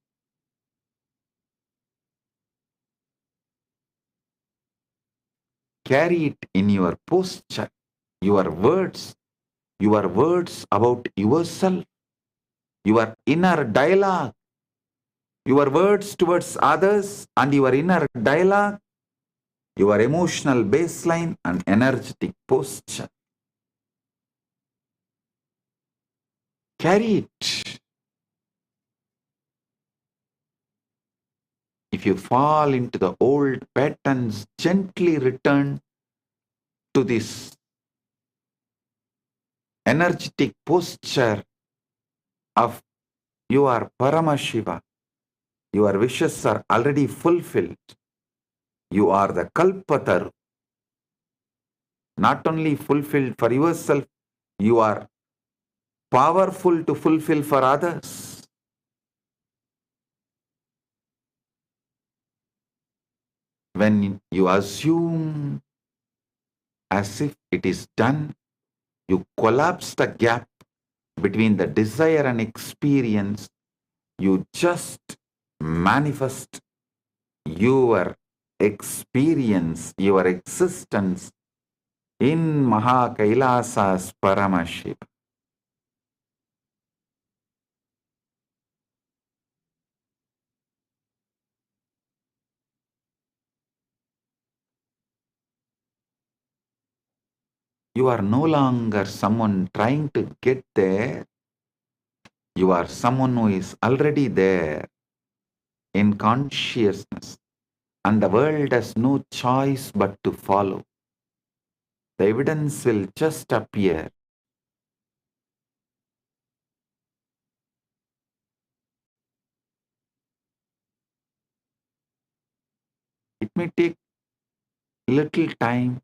Carry it in your posture, your words about yourself, your inner dialogue, your words towards others and your inner dialogue, your emotional baseline and energetic posture. carry it. If you fall into the old patterns, gently return to this energetic posture of you are Paramashiva. Your wishes are already fulfilled. You are the Kalpataru. Not only fulfilled for yourself, you are powerful to fulfill for others. When you assume as if it is done, you collapse the gap between the desire and experience. You just manifest your experience, your existence in Maha Paramashiva's Paramashiva. You are no longer someone trying to get there. You are someone who is already there in consciousness, and the world has no choice but to follow. The evidence will just appear. It may take little time,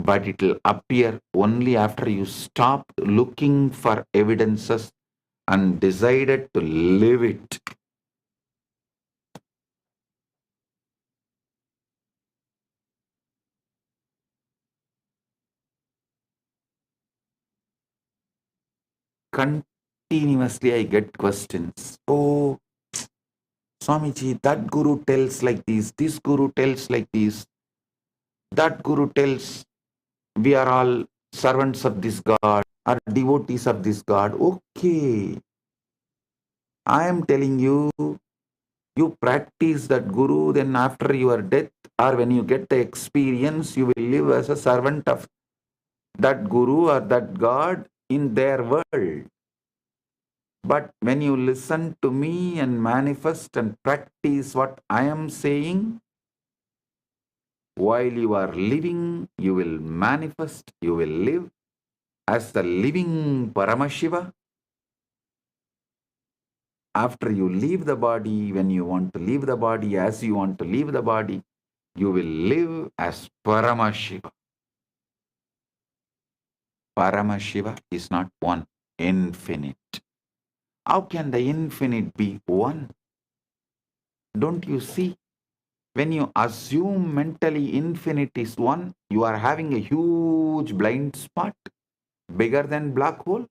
but it will appear only after you stop looking for evidences and decided to live it. Continuously I get questions. Oh, Swamiji, that guru tells like this guru tells like this, that guru tells we are all servants of this God, are devotees of this God. Okay, I am telling you, you practice that guru, then after your death or when you get the experience, you will live as a servant of that guru or that God in their world. But when you listen to me and manifest and practice what I am saying, while you are living, you will manifest, you will live as the living Paramashiva. After you leave the body, when you want to leave the body, as you want to leave the body, you will live as Paramashiva. Paramashiva is not one, infinite. How can the infinite be one? Don't you see? When you assume mentally infinite is one, you are having a huge blind spot, bigger than black hole.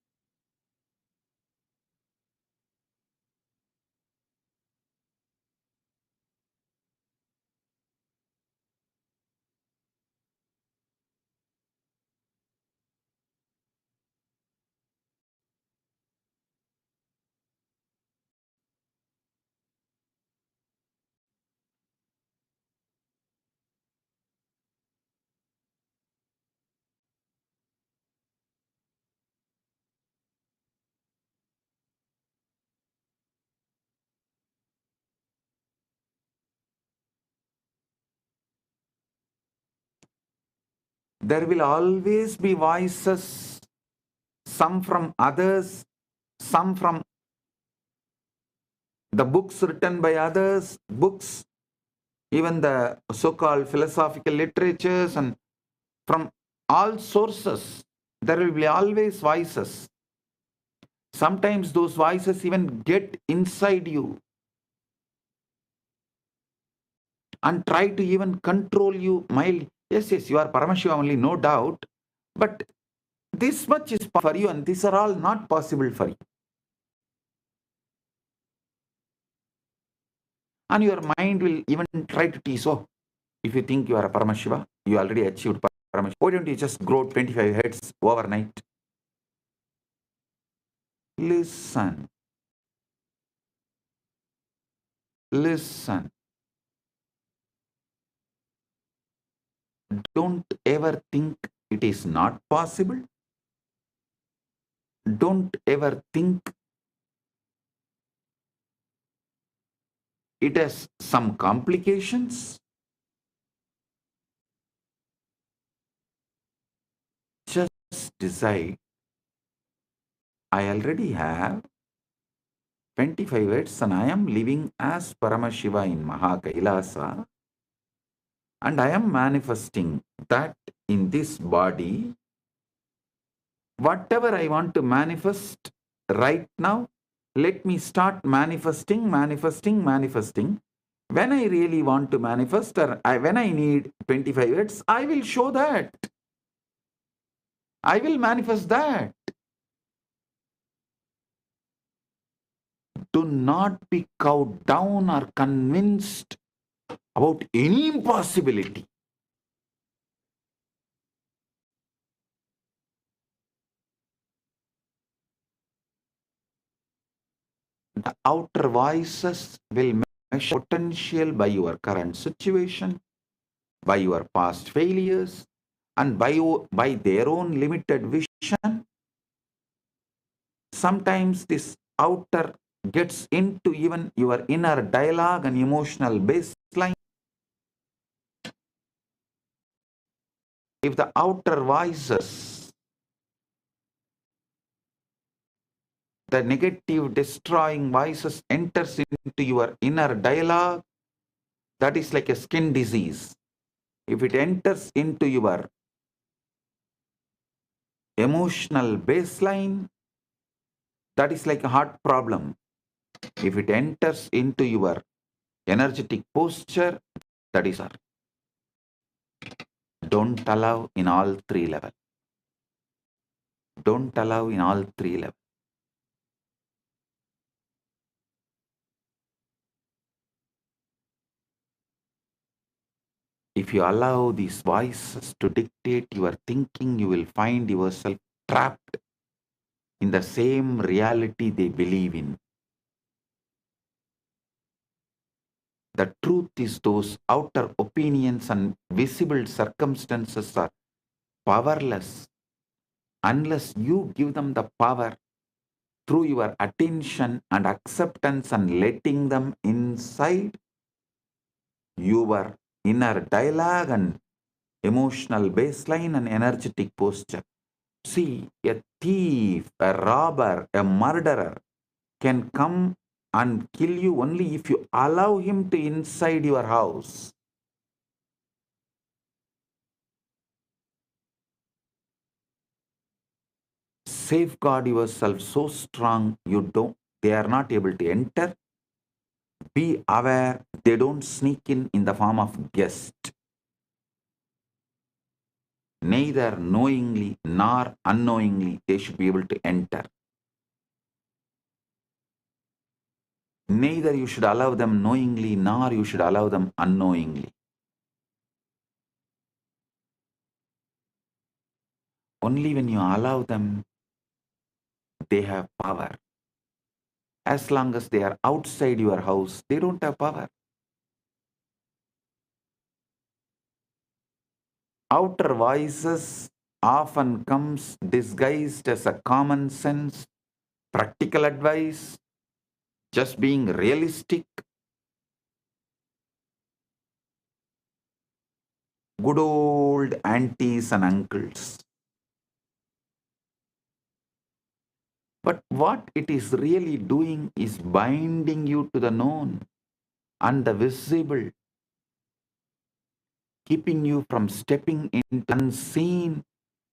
There will always be voices, some from others, some from the books written by others, books, even the so-called philosophical literatures, and from all sources, there will be always voices. Sometimes those voices even get inside you and try to even control you mildly. Yes, you are Paramashiva only, no doubt, but this much is for you and these are all not possible for you. And your mind will even try to tease, oh, if you think you are a Paramashiva, you already achieved Paramashiva. Why don't you just grow 25 heads overnight? Listen. Listen. Don't ever think it is not possible. don't ever think it has some complications. Just decide, I already have 25 words and I am living as Paramashiva in Maha Kailasa, and I am manifesting that in this body. Whatever I want to manifest right now, let me start manifesting. When I really want to manifest, or when I need 25 words, I will show that. I will manifest that. Do not be cowed down or convinced about any impossibility. The outer voices will measure potential by your current situation, by your past failures, and by their own limited vision. Sometimes this outer gets into even your inner dialogue and emotional baseline. If the outer voices, the negative destroying voices enters into your inner dialogue, that is like a skin disease. If it enters into your emotional baseline, that is like a heart problem. If it enters into your energetic posture, that is our. Don't allow in all three levels. Don't allow in all three levels. If you allow these voices to dictate your thinking, you will find yourself trapped in the same reality they believe in. The truth is, those outer opinions and visible circumstances are powerless unless you give them the power through your attention and acceptance and letting them inside your inner dialogue and emotional baseline and energetic posture. See, a thief, a robber, a murderer can come and kill you only if you allow him to inside your house. Safeguard yourself so strong they are not able to enter. Be aware they don't sneak in the form of guest. Neither knowingly nor unknowingly they should be able to enter. Neither you should allow them knowingly nor you should allow them unknowingly. Only when you allow them, they have power. As long as they are outside your house, they don't have power. Outer voices often comes disguised as a common sense, practical advice, just being realistic, good old aunties and uncles. But what it is really doing is binding you to the known and the visible, keeping you from stepping into unseen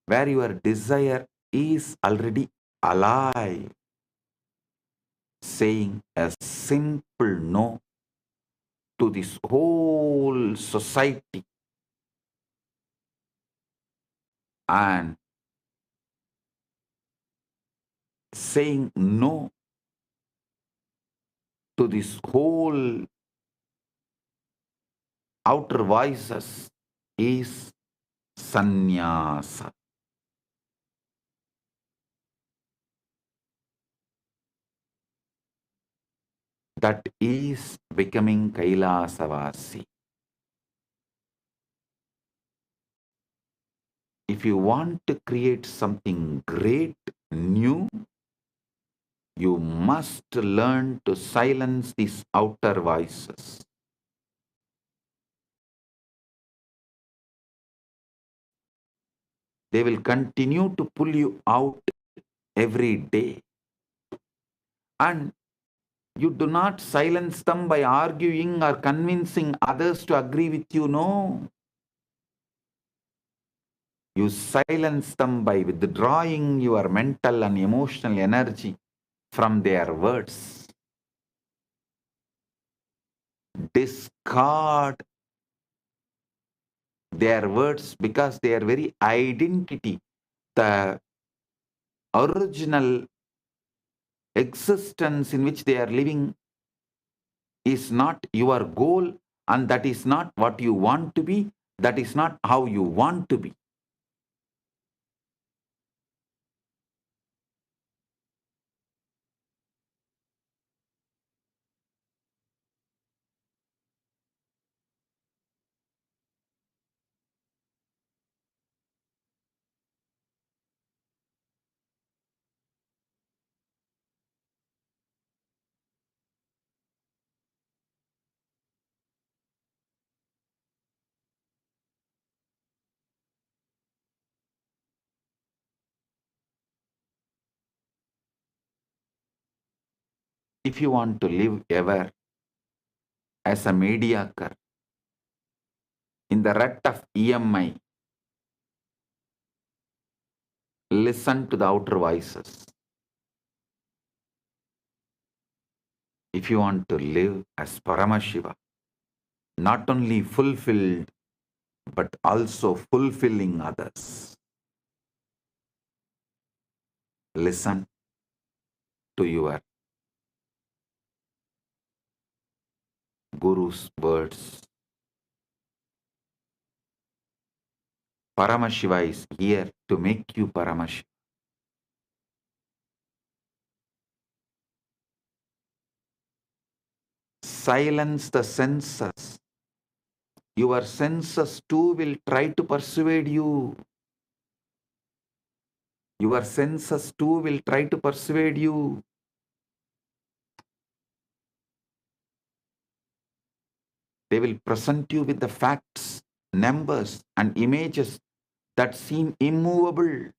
where your desire is already alive, saying a simple no to this whole society and saying no to this whole outer voices is sannyasa. That is becoming Kailasavasi. If you want to create something great new, you must learn to silence these outer voices. They will continue to pull you out every day. And you do not silence them by arguing or convincing others to agree with you, no. You silence them by withdrawing your mental and emotional energy from their words. Discard their words because their very identity, the original existence in which they are living, is not your goal, and that is not what you want to be. That is not how you want to be. If you want to live ever as a mediocre in the rut of EMI, listen to the outer voices. If you want to live as Paramashiva, not only fulfilled, but also fulfilling others, listen to your Guru's words. Paramashiva is here to make you Paramashiva. Silence the senses. Your senses too will try to persuade you. Your senses too will try to persuade you. They will present you with the facts, numbers, and images that seem immovable.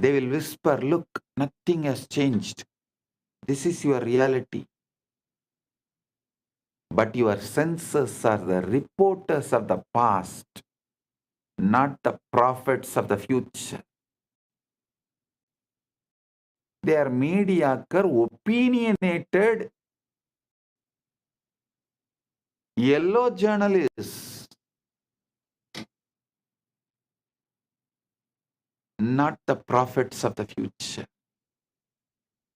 They will whisper, look, nothing has changed. This is your reality. But your senses are the reporters of the past, not the prophets of the future. They are mediocre, opinionated, yellow journalists, not the prophets of the future.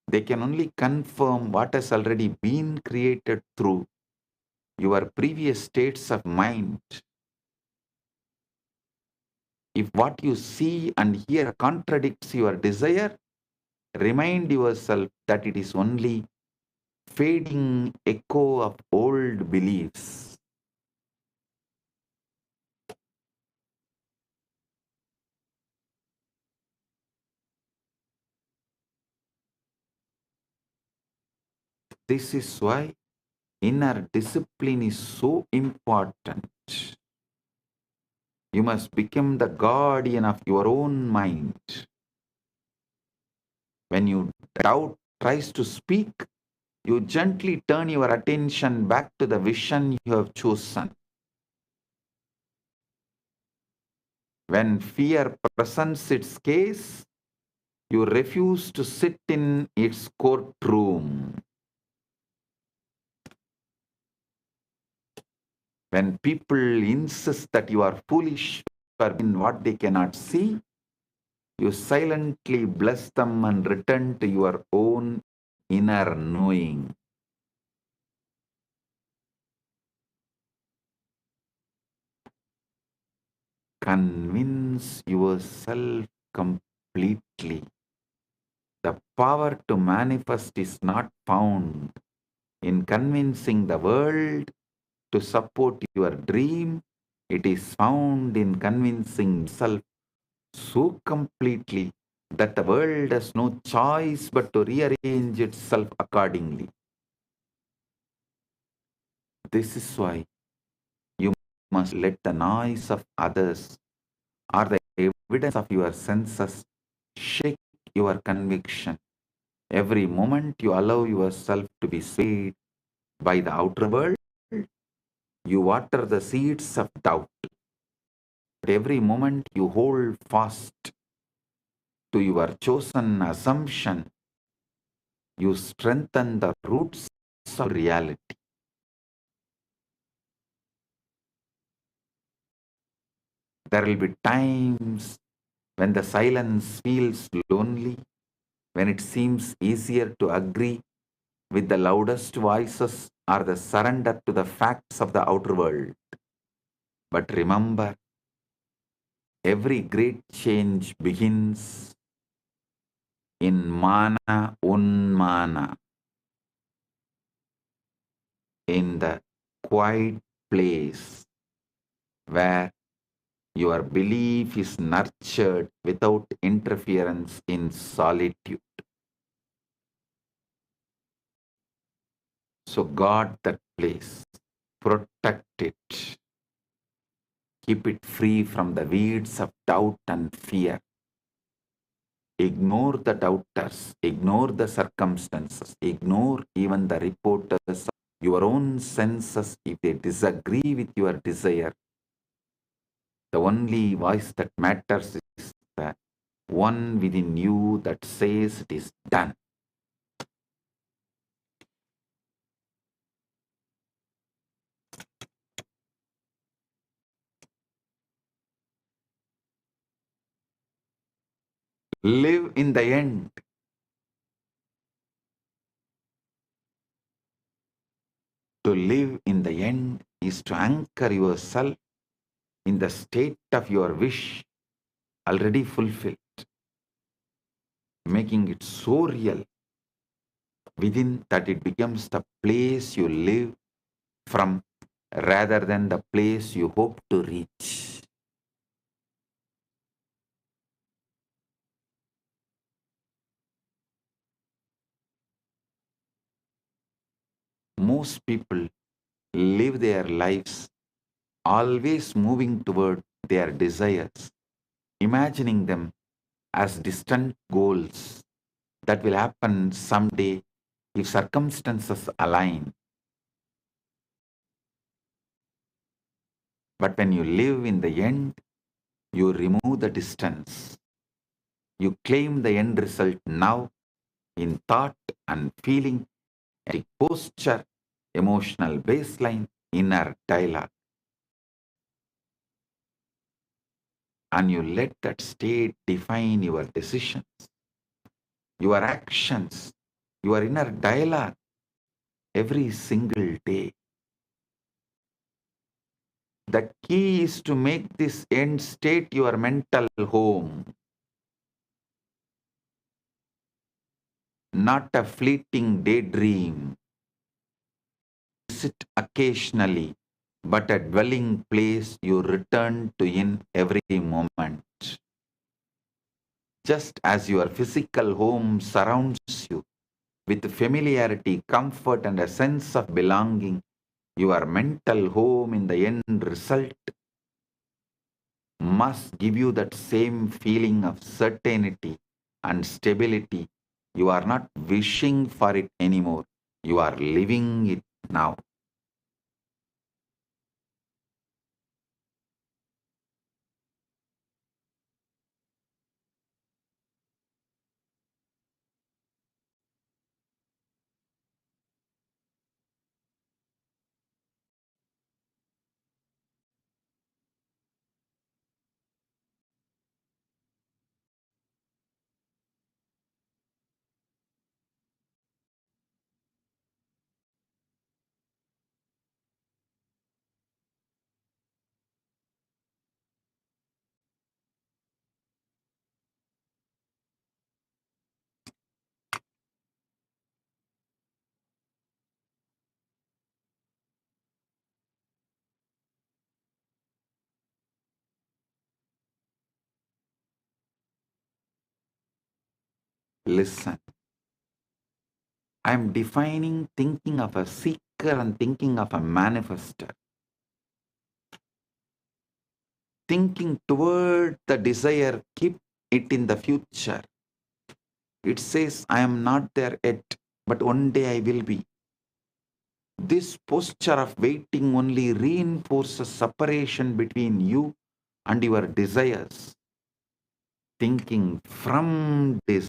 They can only confirm what has already been created through your previous states of mind. If what you see and hear contradicts your desire, remind yourself that it is only fading echo of old beliefs. This is why inner discipline is so important. You must become the guardian of your own mind. When you doubt tries to speak, you gently turn your attention back to the vision you have chosen. When fear presents its case, you refuse to sit in its courtroom. When people insist that you are foolish for in what they cannot see, you silently bless them and return to your own inner knowing. Convince yourself completely. The power to manifest is not found in convincing the world to support your dream. It is found in convincing yourself so completely that the world has no choice but to rearrange itself accordingly. This is why you must let the noise of others or the evidence of your senses shake your conviction. Every moment you allow yourself to be swayed by the outer world, you water the seeds of doubt. But every moment you hold fast to your chosen assumption, you strengthen the roots of reality. There will be times when the silence feels lonely, when it seems easier to agree with the loudest voices or the surrender to the facts of the outer world. But remember, every great change begins in mana unmana, in the quiet place where your belief is nurtured without interference in solitude. So guard that place, protect it, keep it free from the weeds of doubt and fear. Ignore the doubters, ignore the circumstances, ignore even the reporters of your own senses if they disagree with your desire. The only voice that matters is the one within you that says it is done. Live in the end. To live in the end is to anchor yourself in the state of your wish already fulfilled, making it so real within that it becomes the place you live from rather than the place you hope to reach. Most people live their lives always moving toward their desires, imagining them as distant goals that will happen someday if circumstances align. But when you live in the end, you remove the distance. You claim the end result now in thought and feeling, posture, emotional baseline, inner dialogue. And you let that state define your decisions, your actions, your inner dialogue every single day. The key is to make this end state your mental home, not a fleeting daydream. Visit occasionally, but a dwelling place you return to in every moment. Just as your physical home surrounds you with familiarity, comfort, and a sense of belonging, your mental home in the end result must give you that same feeling of certainty and stability. You are not wishing for it anymore. You are living it now. Listen. I am defining thinking of a seeker and thinking of a manifester. Thinking toward the desire, keep it in the future. It says, I am not there yet, but one day I will be. This posture of waiting only reinforces separation between you and your desires. Thinking from this,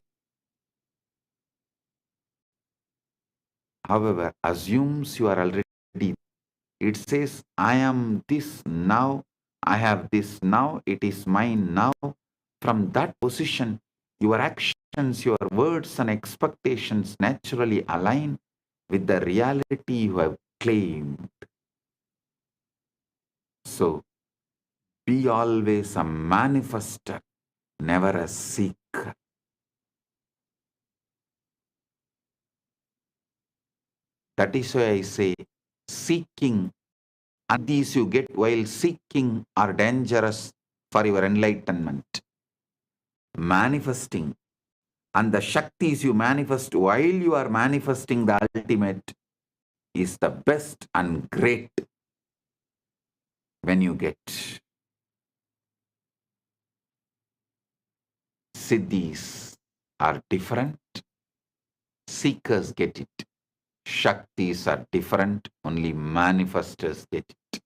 however, assumes you are already. It says, I am this now, I have this now, it is mine now. From that position, your actions, your words and expectations naturally align with the reality you have claimed. So, be always a manifester, never a seeker. That is why I say seeking and these you get while seeking are dangerous for your enlightenment. Manifesting and the Shaktis you manifest while you are manifesting the ultimate is the best and great when you get. Siddhis are different, seekers get it. Shaktis are different, only manifestors get it.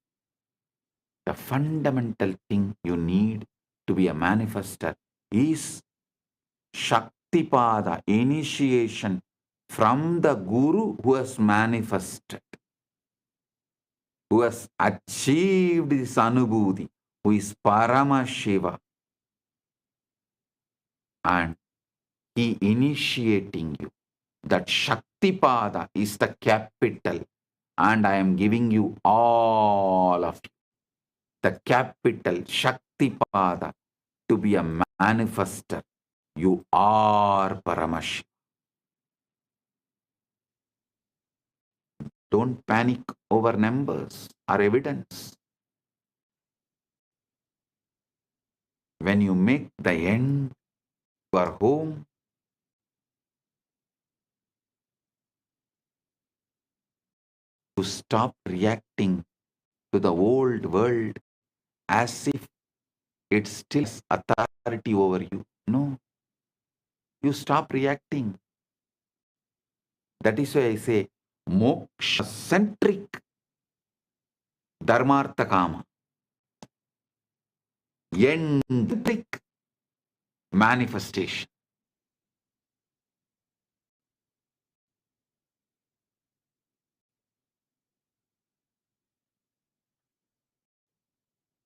The fundamental thing you need to be a manifester is Shaktipada, initiation from the Guru who has manifested, who has achieved this Anubhuti, who is Paramashiva. And he initiating you. That Shaktipada is the capital, and I am giving you all of you. The capital Shaktipada to be a manifester. You are Paramashiva. Don't panic over numbers or evidence. When you make the end your home, you stop reacting to the old world as if it still has authority over you. No, you stop reacting. That is why I say moksha-centric dharmartha kama, end-centric manifestation.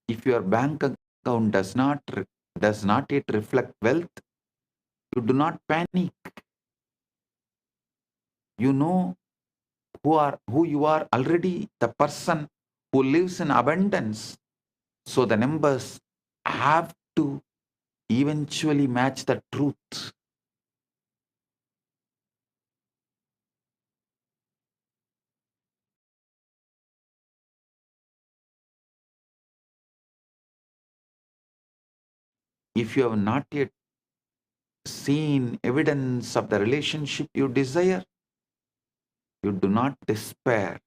If your bank account does not yet reflect wealth, you do not panic. You know who you are already, the person who lives in abundance. So the numbers have to eventually match the truth. If you have not yet seen evidence of the relationship you desire, you do not despair.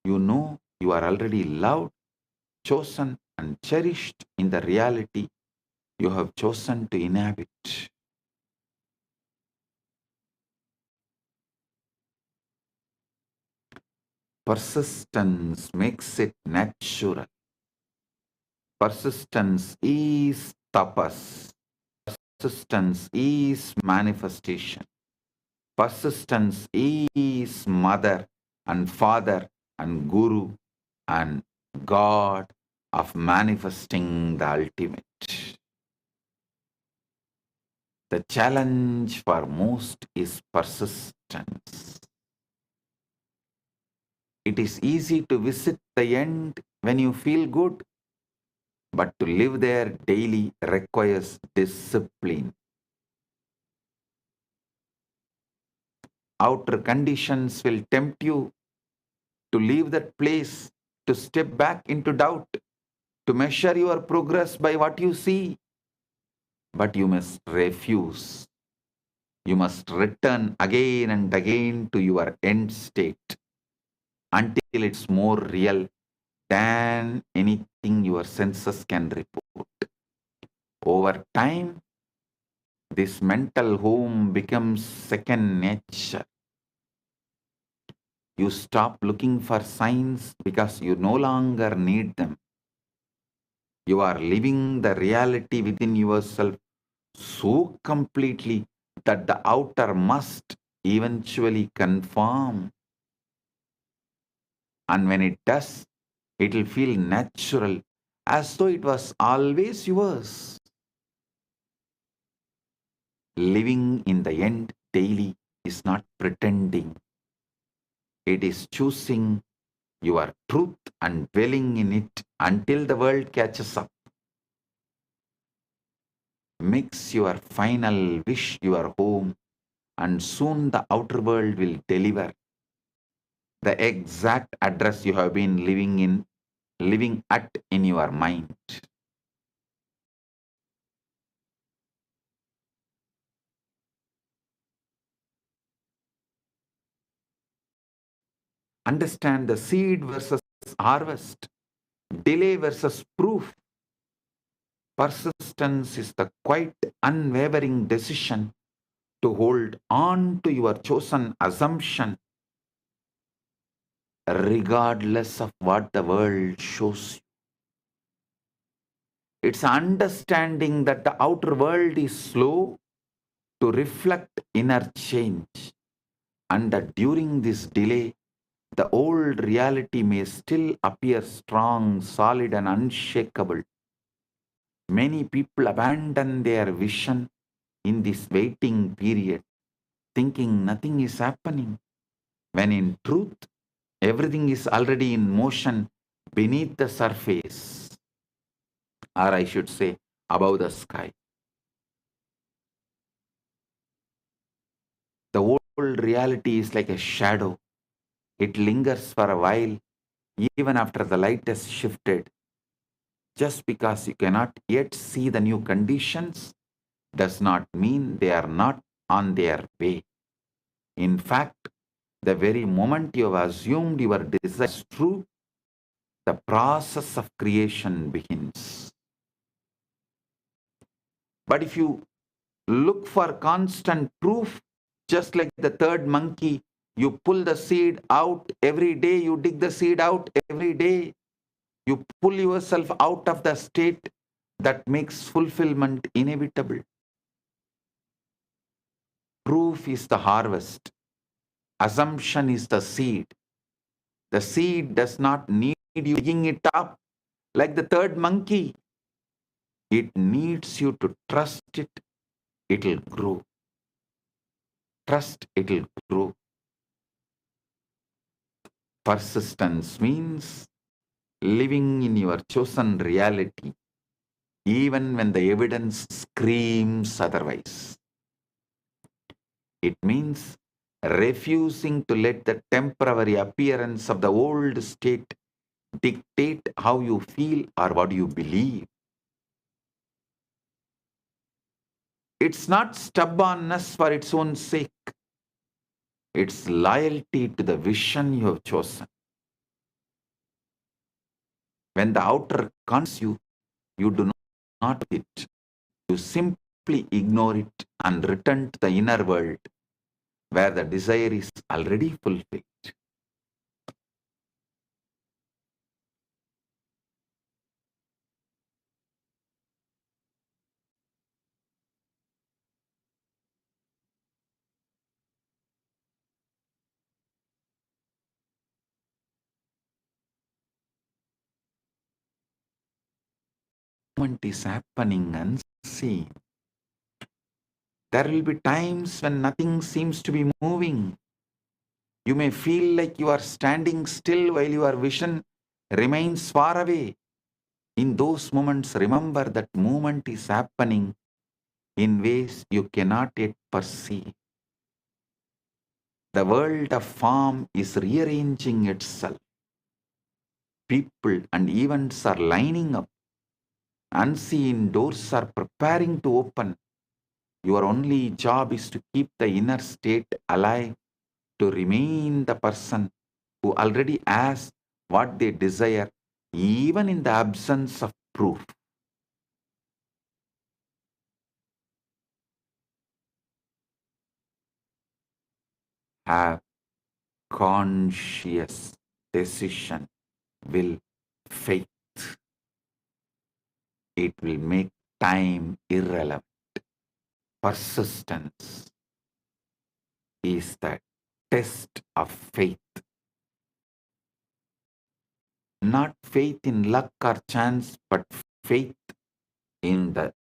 You know you are already loved, chosen, and cherished in the reality you have chosen to inhabit. Persistence makes it natural. Persistence is tapas. Persistence is manifestation. Persistence is mother and father and guru and God of manifesting the ultimate. The challenge for most is persistence. It is easy to visit the end when you feel good, but to live there daily requires discipline. Outer conditions will tempt you to leave that place, to step back into doubt, to measure your progress by what you see. But you must refuse. You must return again and again to your end state until it's more real than anything your senses can report. Over time, this mental home becomes second nature. You stop looking for signs because you no longer need them. You are living the reality within yourself so completely that the outer must eventually conform. And when it does, it will feel natural, as though it was always yours. Living in the end daily is not pretending. It is choosing your truth and dwelling in it until the world catches up. Makes your final wish your home, and soon the outer world will deliver the exact address you have been living at in your mind. Understand the seed versus harvest, delay versus proof. Persistence is the quite unwavering decision to hold on to your chosen assumption regardless of what the world shows you. It's understanding that the outer world is slow to reflect inner change, and that during this delay, the old reality may still appear strong, solid, and unshakable. Many people abandon their vision in this waiting period, thinking nothing is happening, when in truth, everything is already in motion beneath the surface, or I should say, above the sky. The old reality is like a shadow. It lingers for a while, even after the light has shifted. Just because you cannot yet see the new conditions does not mean they are not on their way. In fact, the very moment you have assumed your desire is true, the process of creation begins. But if you look for constant proof, just like the third monkey, you pull the seed out every day, you dig the seed out every day, you pull yourself out of the state that makes fulfillment inevitable. Proof is the harvest. Assumption is the seed. The seed does not need you digging it up like the third monkey. It needs you to trust it. It'll grow. Trust it'll grow. Persistence means living in your chosen reality, even when the evidence screams otherwise. It means refusing to let the temporary appearance of the old state dictate how you feel or what you believe. It's not stubbornness for its own sake. It's loyalty to the vision you have chosen. When the outer cons you, you do not it. You simply ignore it and return to the inner world where the desire is already fulfilled. Movement is happening unseen. There will be times when nothing seems to be moving. You may feel like you are standing still while your vision remains far away. In those moments, remember that movement is happening in ways you cannot yet perceive. The world of form is rearranging itself. People and events are lining up. Unseen doors are preparing to open. Your only job is to keep the inner state alive, to remain the person who already has what they desire, even in the absence of proof. Have conscious decision, will, faith. It will make time irrelevant. Persistence is the test of faith. Not faith in luck or chance, but faith in the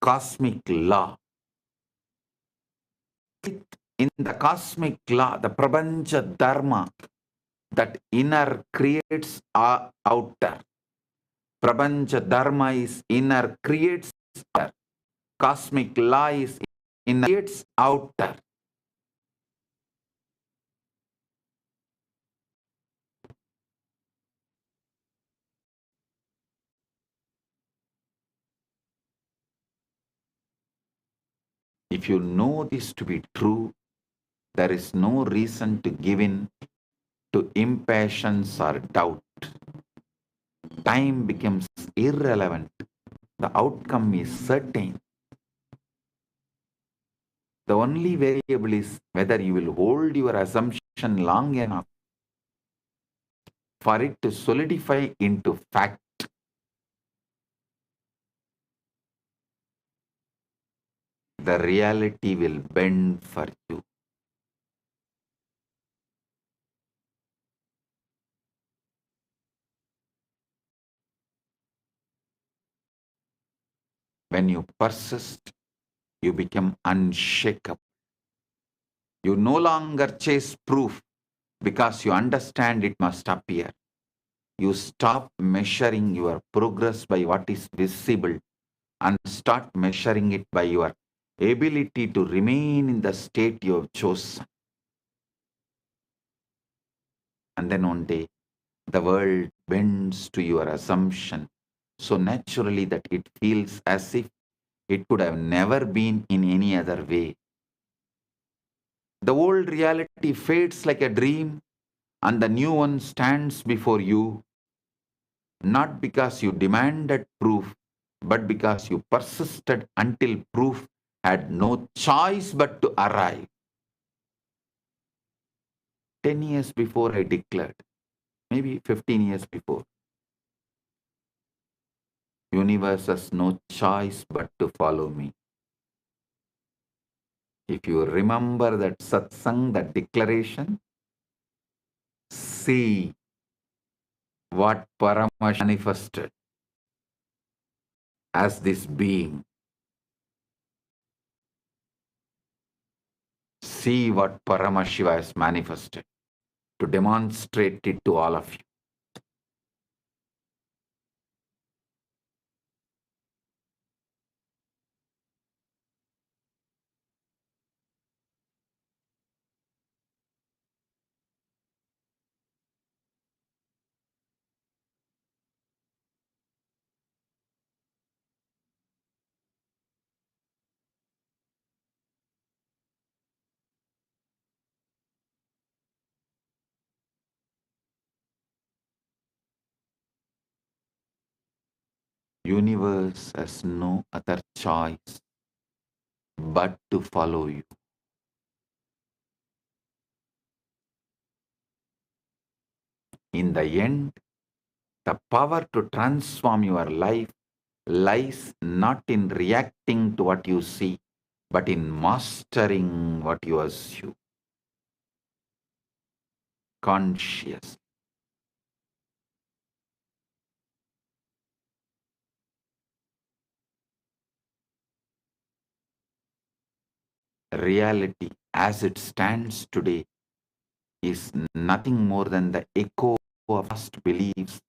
cosmic law. Faith in the cosmic law, the Prapancha Dharma, that inner creates outer. Prapancha Dharma is inner creates outer. Cosmic law is inner creates outer. If you know this to be true, there is no reason to give in to impatience or doubt. Time becomes irrelevant. The outcome is certain. The only variable is whether you will hold your assumption long enough for it to solidify into fact. The reality will bend for you. When you persist, you become unshakable. You no longer chase proof because you understand it must appear. You stop measuring your progress by what is visible and start measuring it by your ability to remain in the state you have chosen. And then one day, the world bends to your assumption so naturally that it feels as if it could have never been in any other way. The old reality fades like a dream, and the new one stands before you, not because you demanded proof, but because you persisted until proof had no choice but to arrive. 10 years before I declared, maybe 15 years before, universe has no choice but to follow me. If you remember that satsang, that declaration, see what Paramashiva manifested as this being. See what Paramashiva has manifested to demonstrate it to all of you. Universe has no other choice but to follow you. In the end, the power to transform your life lies not in reacting to what you see, but in mastering what you assume. Conscious. Reality as it stands today is nothing more than the echo of past beliefs,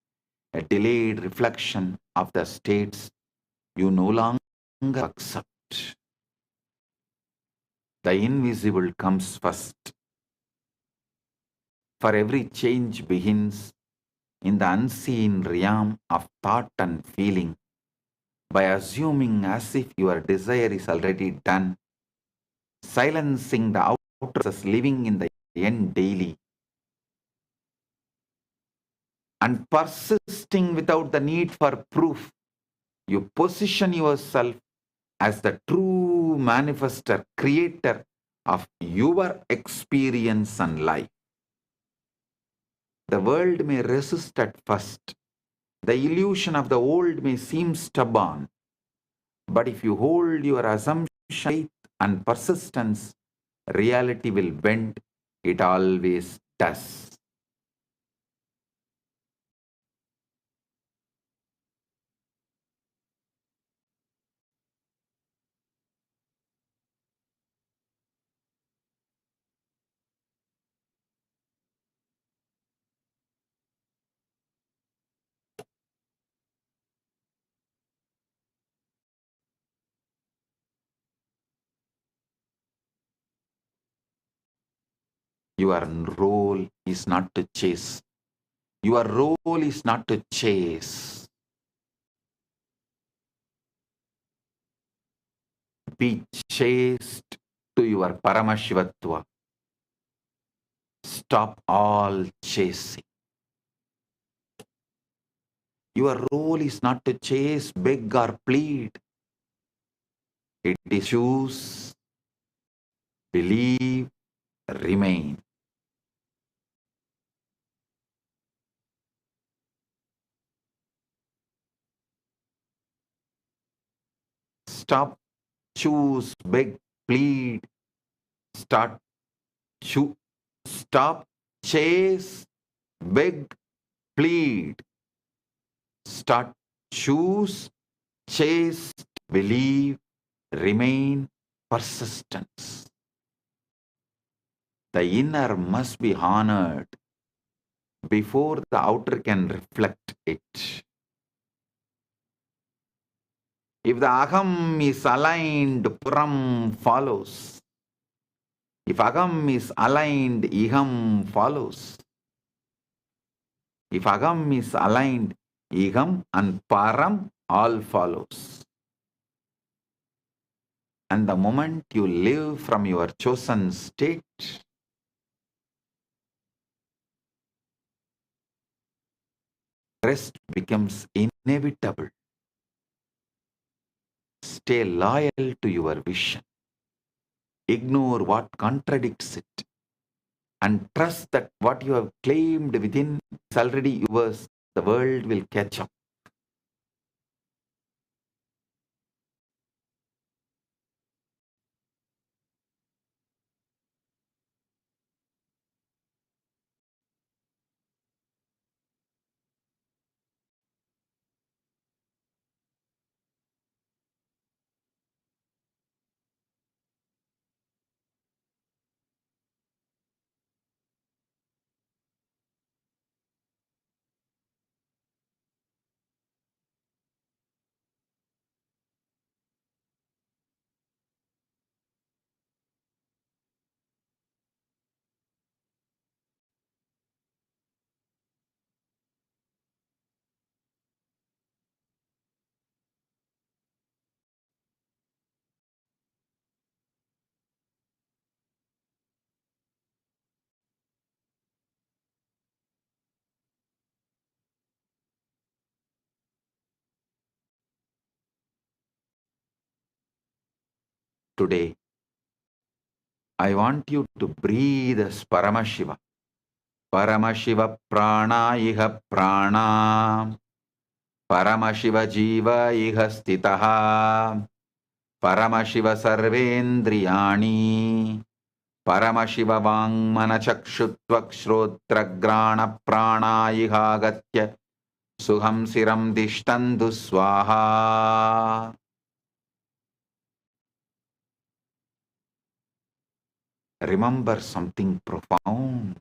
a delayed reflection of the states you no longer accept. The invisible comes first. For every change begins in the unseen realm of thought and feeling. by assuming as if your desire is already done, silencing the outer process, living in the end daily, and persisting without the need for proof. You position yourself as the true manifester, creator of your experience and life. The world may resist at first. The illusion of the old may seem stubborn. But if you hold your assumption, faith, and persistence, reality will bend. It always does. Your role is not to chase. Your role is not to chase. Be chaste to your Paramashivatva. Stop all chasing. Your role is not to chase, beg, or plead. It is choose, believe, remain. Stop, choose, beg, plead. Stop, chase, beg, plead. Start, choose, chase, believe, remain, persistence. The inner must be honored before the outer can reflect it. If the aham is aligned, param follows. If agam is aligned, iham follows. If agam is aligned, iham and param all follows. And the moment you live from your chosen state, rest becomes inevitable. Stay loyal to your vision. Ignore what contradicts it. And trust that what you have claimed within is already yours. The world will catch up. Today, I want you to breathe as Paramashiva. Paramashiva prana iha prana. Paramashiva jiva iha stitaha. Paramashiva sarvendriyani. Paramashiva vangmana chakshuttvak shrotragrana prana iha gatya. Suham siram dishtandu swaha. Remember something profound.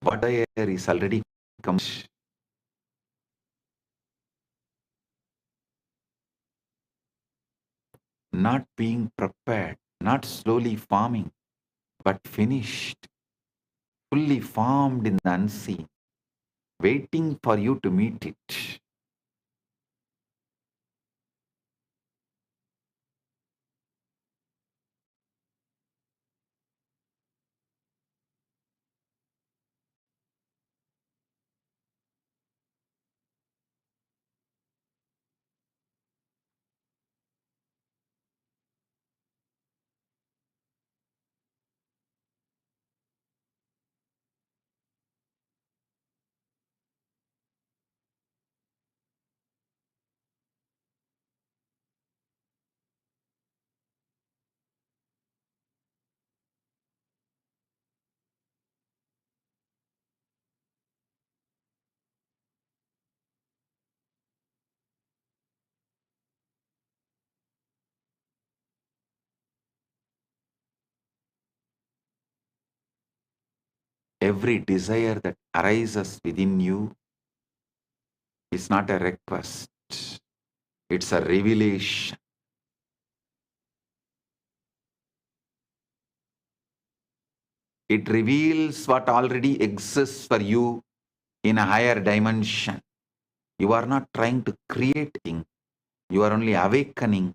What air is already come. Not being prepared, not slowly forming, but finished, fully formed in the unseen. waiting for you to meet it. Every desire that arises within you is not a request, it's a revelation. It reveals what already exists for you in a higher dimension. You are not trying to create things, you are only awakening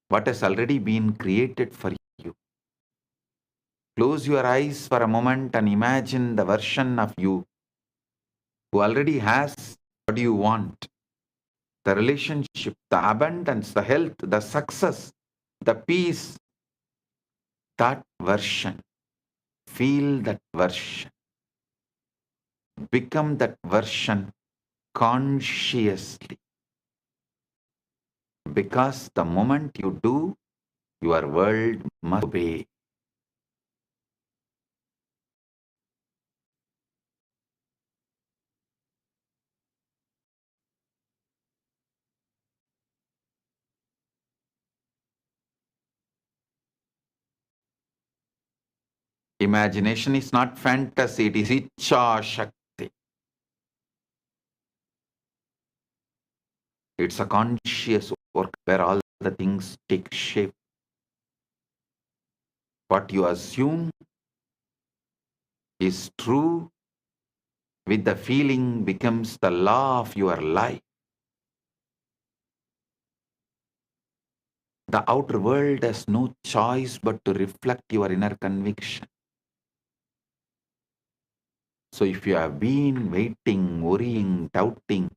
what has already been created for you. Close your eyes for a moment and imagine the version of you who already has what you want: the relationship, the abundance, the health, the success, the peace. That version. Feel that version. Become that version consciously. Because the moment you do, your world must obey. Imagination is not fantasy, it is Icha Shakti. It's a conscious work where all the things take shape. What you assume is true with the feeling becomes the law of your life. The outer world has no choice but to reflect your inner conviction. So if you have been waiting, worrying, doubting,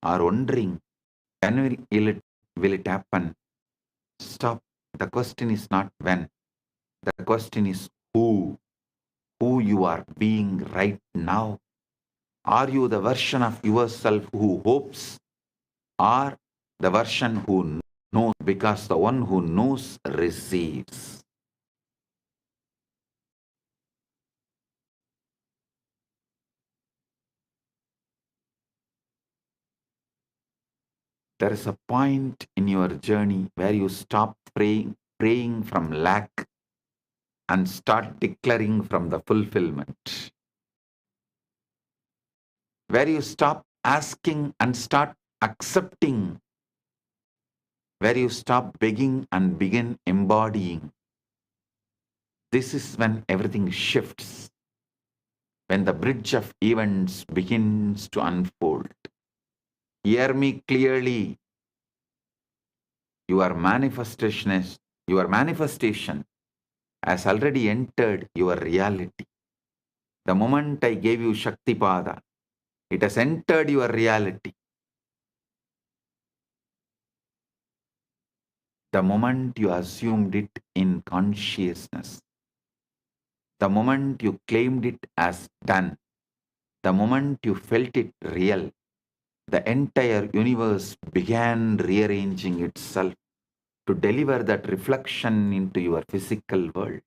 or wondering, when will it happen? Stop. The question is not when. The question is who. Who you are being right now. Are you the version of yourself who hopes, or the version who knows? Because the one who knows receives. There is a point in your journey where you stop praying from lack and start declaring from the fulfillment. Where you stop asking and start accepting. Where you stop begging and begin embodying. This is when everything shifts. When the bridge of events begins to unfold. Hear me clearly. Your manifestation has already entered your reality. The moment I gave you Shaktipada, it has entered your reality. The moment you assumed it in consciousness, the moment you claimed it as done, the moment you felt it real, the entire universe began rearranging itself to deliver that reflection into your physical world.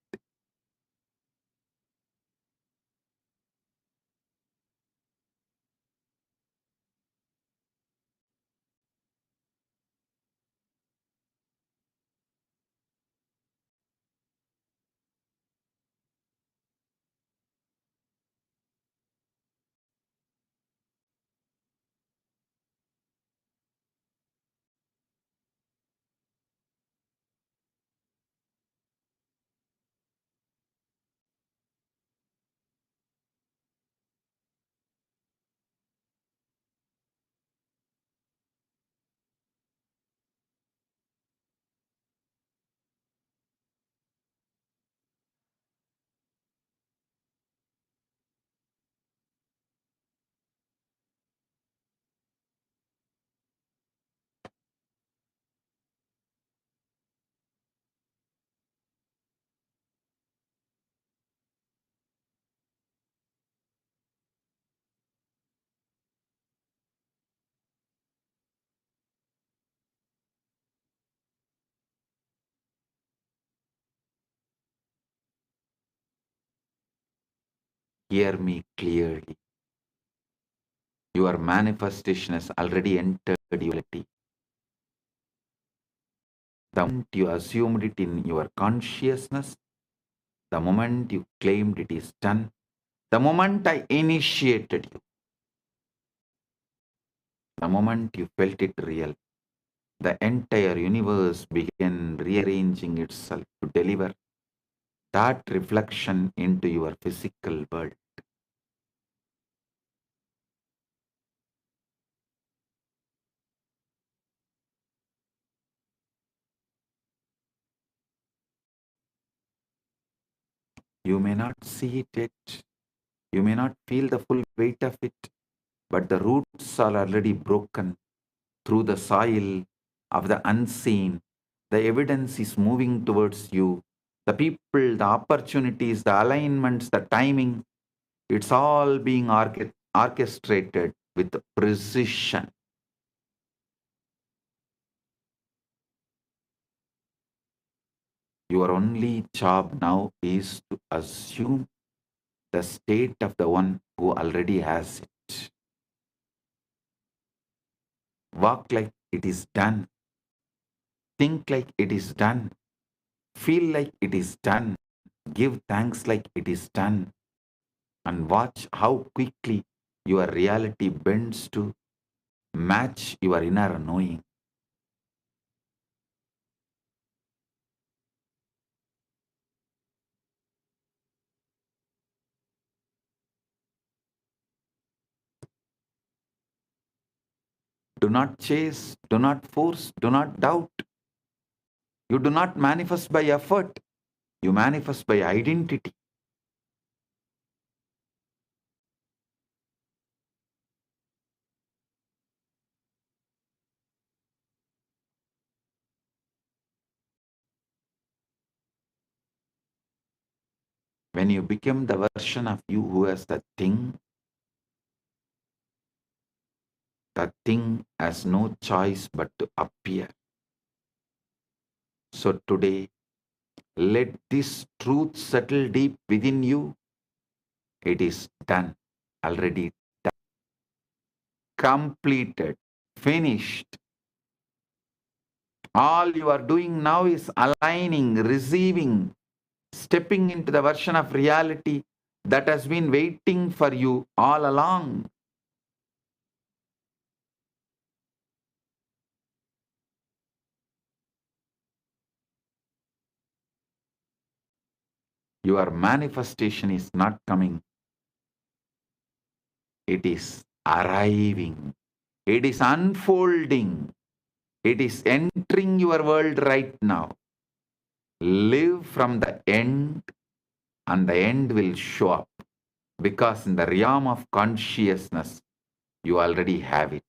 Hear me clearly. Your manifestation has already entered your reality. The moment you assumed it in your consciousness, the moment you claimed it is done, the moment I initiated you, the moment you felt it real, the entire universe began rearranging itself to deliver that reflection into your physical world. You may not see it yet, you may not feel the full weight of it, but the roots are already broken through the soil of the unseen. The evidence is moving towards you. The people, the opportunities, the alignments, the timing, it's all being orchestrated with precision. Your only job now is to assume the state of the one who already has it. Walk like it is done. Think like it is done. Feel like it is done. Give thanks like it is done. And watch how quickly your reality bends to match your inner knowing. Do not chase, do not force, do not doubt. You do not manifest by effort. You manifest by identity. When you become the version of you who has the thing has no choice but to appear. So today, let this truth settle deep within you. It is done, already done, completed, finished. All you are doing now is aligning, receiving, stepping into the version of reality that has been waiting for you all along. Your manifestation is not coming. It is arriving. It is unfolding. It is entering your world right now. Live from the end, and the end will show up. Because in the realm of consciousness, you already have it.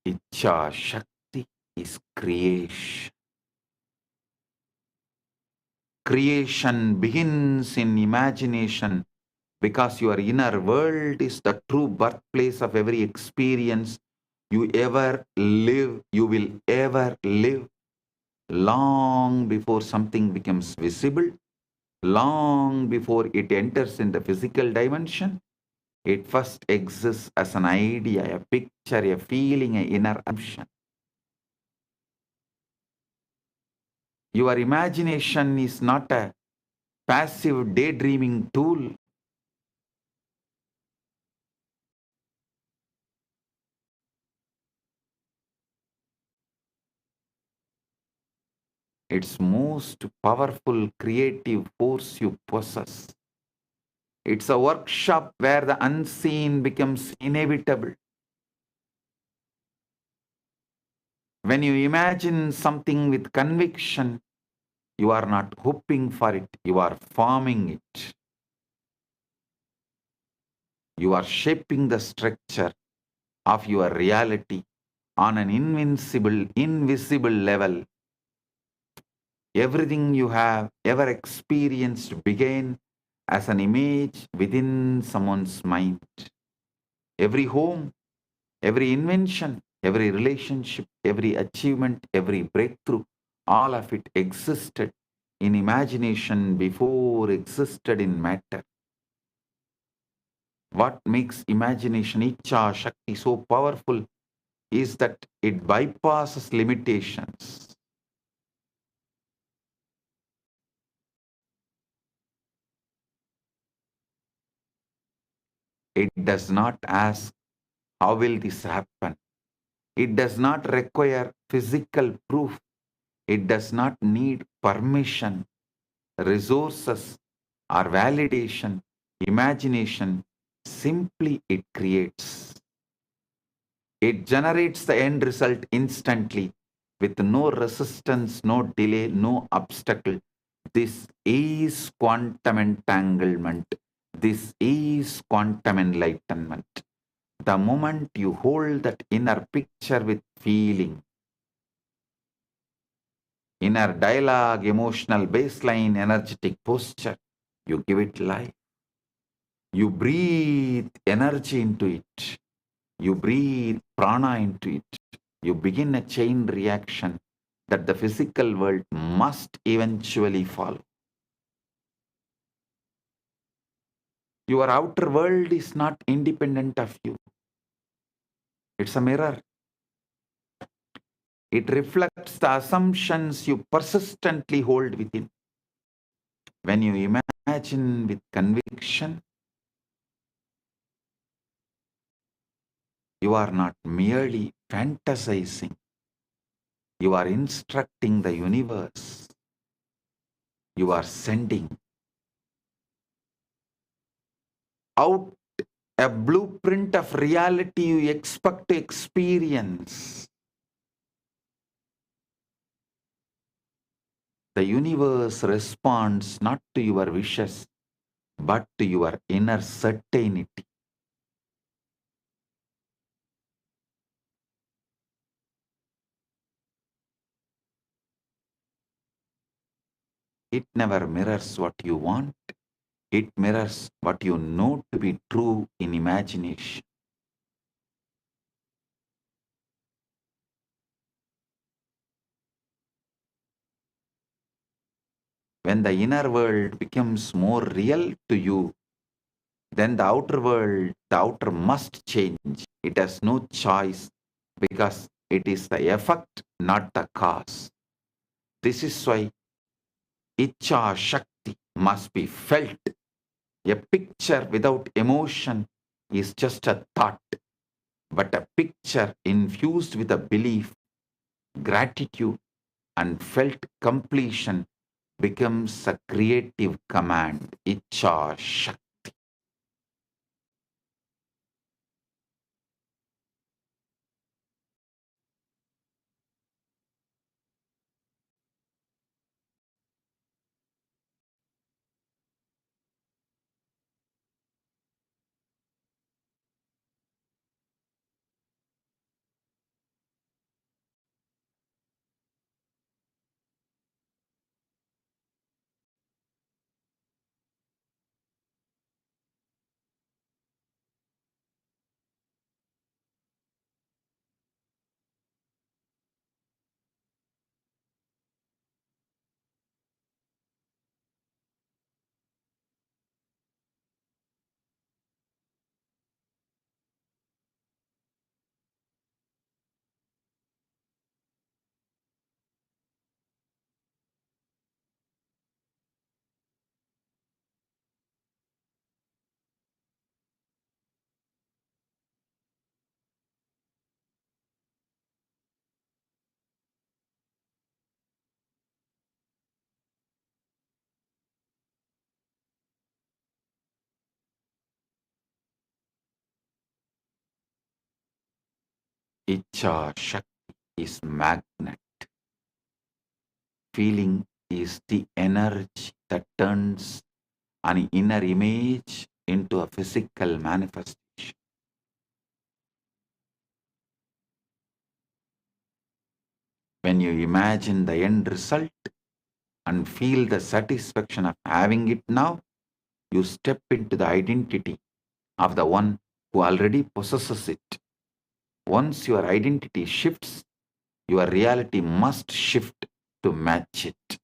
Icha Shakti is creation. Creation begins in imagination because your inner world is the true birthplace of every experience you ever live, you will ever live. Long before something becomes visible, long before it enters in the physical dimension, it first exists as an idea, a picture, a feeling, an inner assumption. Your imagination is not a passive daydreaming tool. It's most powerful creative force you possess. It's a workshop where the unseen becomes inevitable. When you imagine something with conviction, you are not hoping for it, you are forming it. You are shaping the structure of your reality on an invisible level. Everything you have ever experienced began as an image within someone's mind. Every home, every invention, Every relationship, every achievement, every breakthrough, all of it existed in imagination before existed in matter. What makes imagination, Icha Shakti, so powerful is that it bypasses limitations. It does not ask, how will this happen? It does not require physical proof. It does not need permission, resources, or validation. Imagination, simply it creates. It generates the end result instantly with no resistance, no delay, no obstacle. This is quantum entanglement. This is quantum enlightenment. The moment you hold that inner picture with feeling, inner dialogue, emotional baseline, energetic posture, you give it life. You breathe energy into it. You breathe prana into it. You begin a chain reaction that the physical world must eventually follow. Your outer world is not independent of you. It's a mirror. It reflects the assumptions you persistently hold within. When you imagine with conviction, you are not merely fantasizing. You are instructing the universe. You are sending out a blueprint of reality you expect to experience. The universe responds not to your wishes, but to your inner certainty. It never mirrors what you want. It mirrors what you know to be true in imagination. When the inner world becomes more real to you, then the outer world, the outer must change. It has no choice because it is the effect, not the cause. This is why Icha Shakti must be felt. A picture without emotion is just a thought, but a picture infused with a belief, gratitude, and felt completion becomes a creative command. Icha Shakti. Icha Shakti is magnet. Feeling is the energy that turns an inner image into a physical manifestation. When you imagine the end result and feel the satisfaction of having it now, you step into the identity of the one who already possesses it. Once your identity shifts, your reality must shift to match it.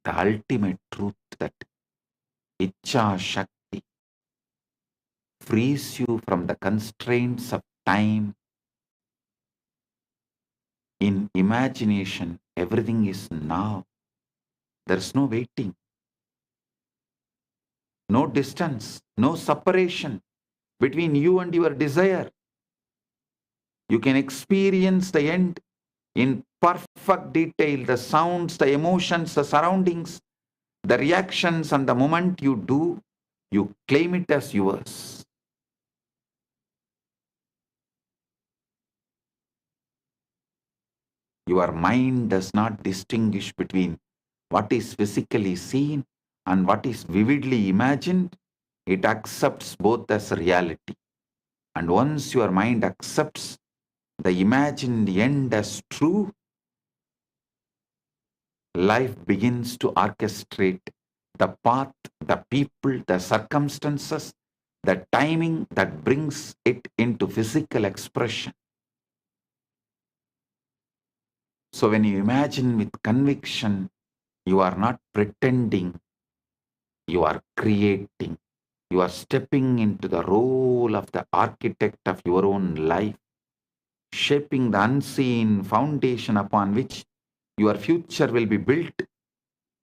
The ultimate truth that Icha Shakti frees you from the constraints of time. In imagination, everything is now. There's no waiting, no distance, no separation between you and your desire. You can experience the end in perfect detail, the sounds, the emotions, the surroundings, the reactions, and the moment you do, you claim it as yours. Your mind does not distinguish between what is physically seen and what is vividly imagined. It accepts both as reality. And once your mind accepts the imagined end as true, life begins to orchestrate the path, the people, the circumstances, the timing that brings it into physical expression. So when you imagine with conviction, you are not pretending, you are creating. You are stepping into the role of the architect of your own life, shaping the unseen foundation upon which your future will be built.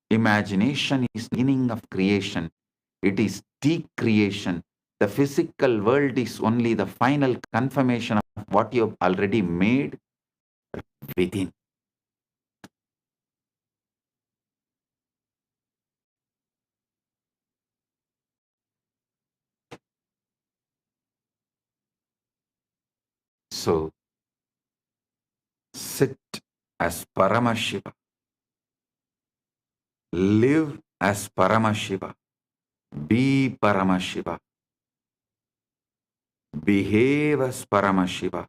Imagination is the beginning of creation. It is the creation. The physical world is only the final confirmation of what you have already made within. So, sit as Paramashiva. Live as Paramashiva. Be Paramashiva. Behave as Paramashiva.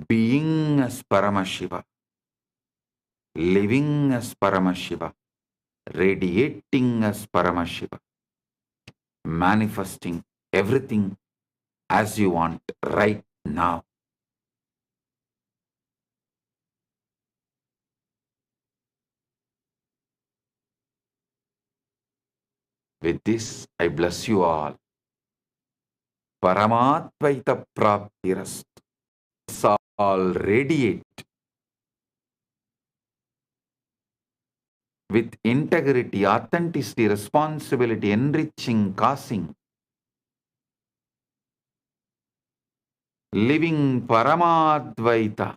Being as Paramashiva. Living as Paramashiva. Radiating as Paramashiva. Manifesting everything as you want right now. With this, I bless you all. Paramatvaita Praptirast. All radiate with integrity, authenticity, responsibility, enriching, causing, living Paramadvaita,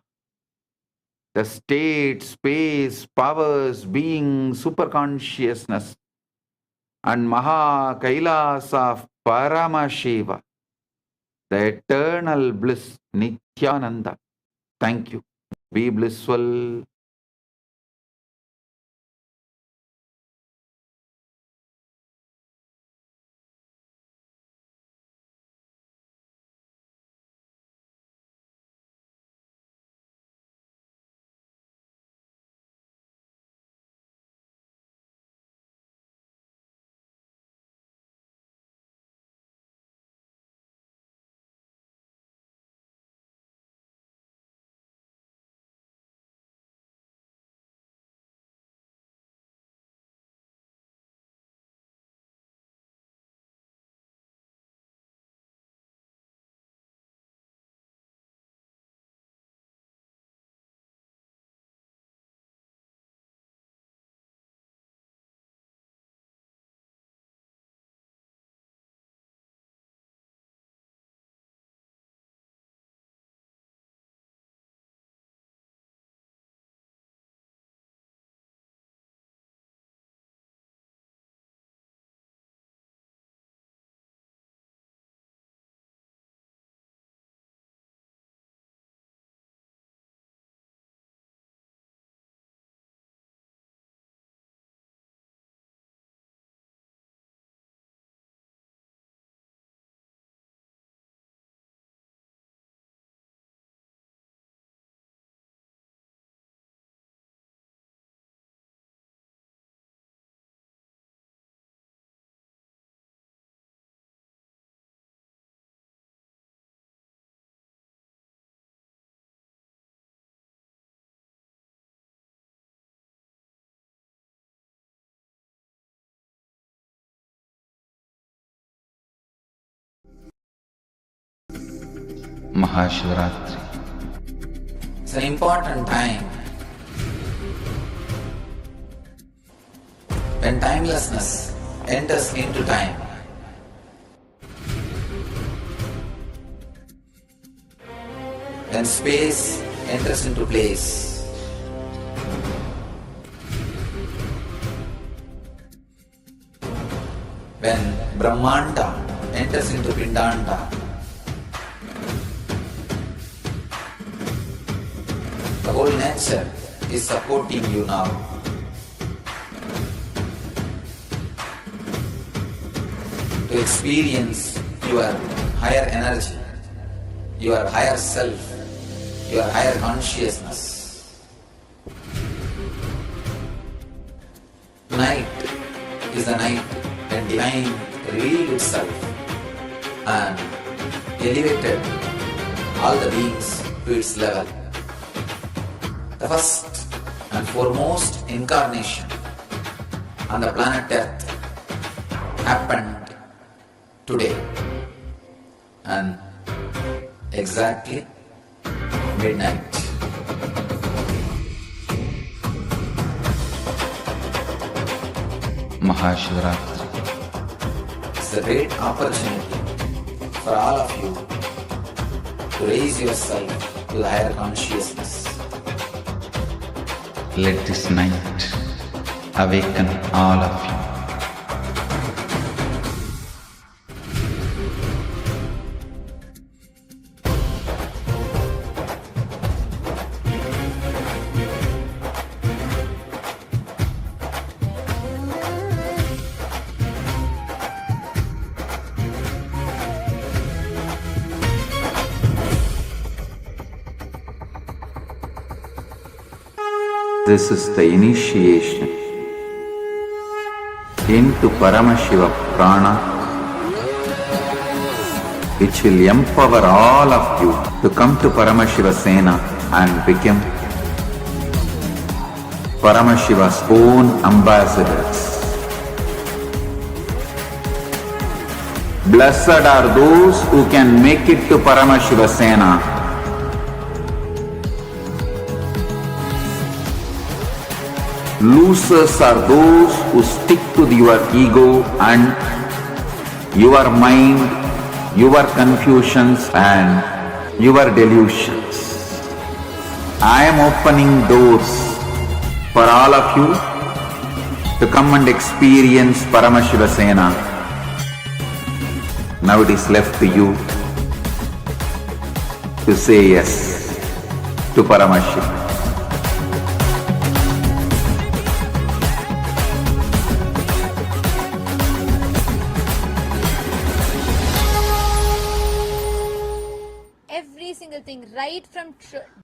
the state, space, powers, being, superconsciousness, and Maha Kailasa of Paramashiva, the eternal bliss, Nithyananda. Thank you. Be blissful. Maha Shivaratri. It's an important time when timelessness enters into time. When space enters into place. When Brahmanda enters into Pindanda. The whole nature is supporting you now. To experience your higher energy, your higher self, your higher consciousness. Tonight is the night when divine revealed itself and elevated all the beings to its level. The first and foremost incarnation on the planet Earth happened today, and exactly midnight. Maha Shivaratri. It's a great opportunity for all of you to raise yourself to the higher consciousness. Let this night awaken all of you. This is the initiation into Paramashiva Prana, which will empower all of you to come to Paramashiva Sena and become Paramashiva's own ambassadors. Blessed are those who can make it to Paramashiva Sena. Losers are those who stick to your ego and your mind, your confusions and your delusions. I am opening doors for all of you to come and experience Paramashiva Sena. Now it is left to you to say yes to Paramashiva. Thing right from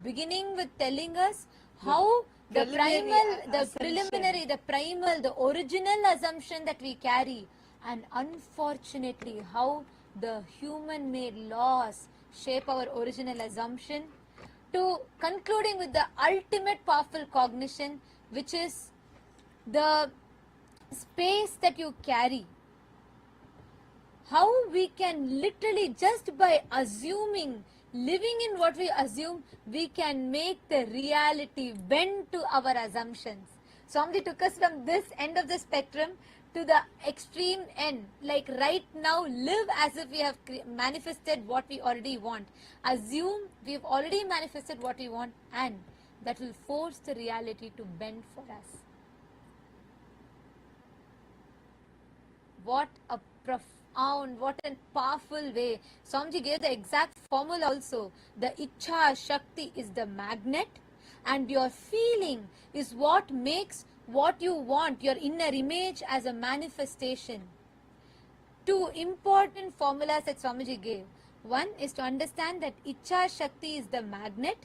beginning with telling us how the preliminary, the primal, the original assumption that we carry, and unfortunately how the human-made laws shape our original assumption, to concluding with the ultimate powerful cognition, which is the space that you carry. How we can literally, just by assuming, living in what we assume, we can make the reality bend to our assumptions. Swamiji took us from this end of the spectrum to the extreme end. Like right now, live as if we have manifested what we already want. Assume we've already manifested what we want, and that will force the reality to bend for us. What a what a powerful way. Swamiji gave the exact formula also. The Ichha Shakti is the magnet, and your feeling is what makes what you want, your inner image, as a manifestation. Two important formulas that Swamiji gave. One is to understand that Ichha Shakti is the magnet,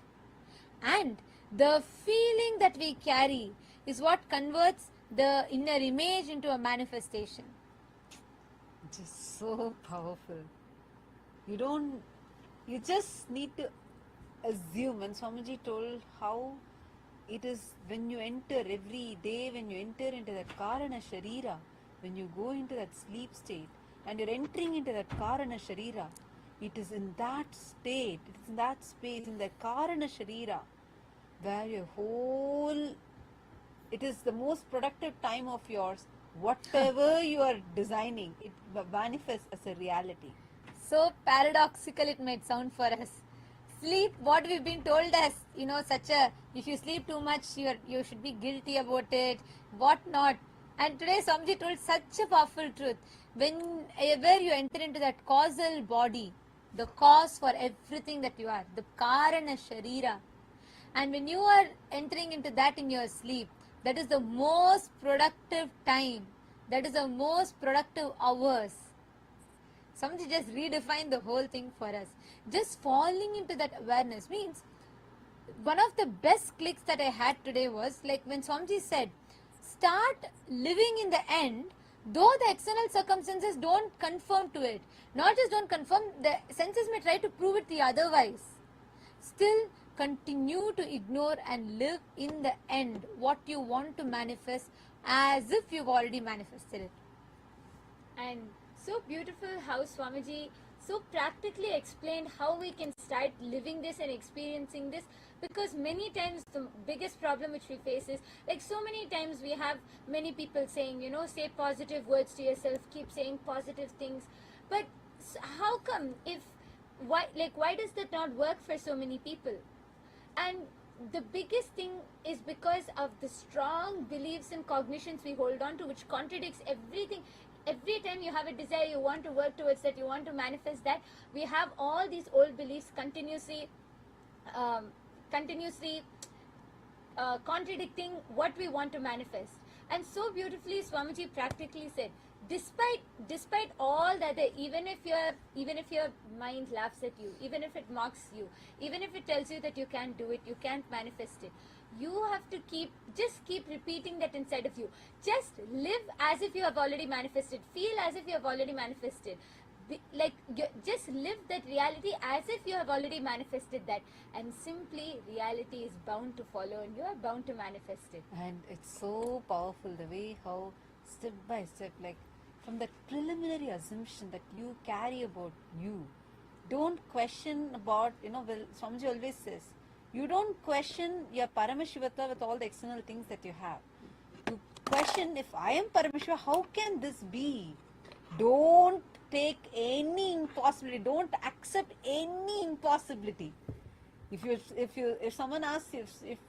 and the feeling that we carry is what converts the inner image into a manifestation. Just so powerful. You just need to assume. And Swamiji told how it is when you enter every day, when you enter into that Karana Sharira, when you go into that sleep state and you're entering into that Karana Sharira, It is in that state, it is in that space, in the Karana Sharira, where your whole, it is the most productive time of yours. Whatever you are designing, it manifests as a reality. So paradoxical it might sound for us. Sleep, what we've been told as, such a, if you sleep too much, you should be guilty about it, what not. And today Swamiji told such a powerful truth. Whenever you enter into that causal body, the cause for everything that you are, the Karana Sharira, and when you are entering into that in your sleep, that is the most productive time, that is the most productive hours. Swamiji just redefined the whole thing for us. Just falling into that awareness means, one of the best clicks that I had today was like when Swamiji said, start living in the end, though the external circumstances don't conform to it. Not just don't conform, the senses may try to prove it the otherwise. Still continue to ignore and live in the end what you want to manifest as if you've already manifested it. And so beautiful how Swamiji so practically explained how we can start living this and experiencing this, because many times the biggest problem which we face is, like, so many times we have many people saying, say positive words to yourself, keep saying positive things, but how come, why does that not work for so many people? And the biggest thing is because of the strong beliefs and cognitions we hold on to, which contradicts everything. Every time you have a desire, you want to work towards that, you want to manifest that, we have all these old beliefs continuously contradicting what we want to manifest. And so beautifully Swamiji practically said, despite all that, even if your mind laughs at you, even if it mocks you, even if it tells you that you can't do it, you can't manifest it, you have to keep repeating that inside of you. Just live as if you have already manifested. Feel as if you have already manifested. Just live that reality as if you have already manifested that. And simply reality is bound to follow and you are bound to manifest it. And it's so powerful the way how step by step, like from that preliminary assumption that you carry about you. Don't question about, Swamiji always says, you don't question your Paramashivata with all the external things that you have. You question, if I am Paramashiva, how can this be? Don't take any impossibility. Don't accept any impossibility. If someone asks you, if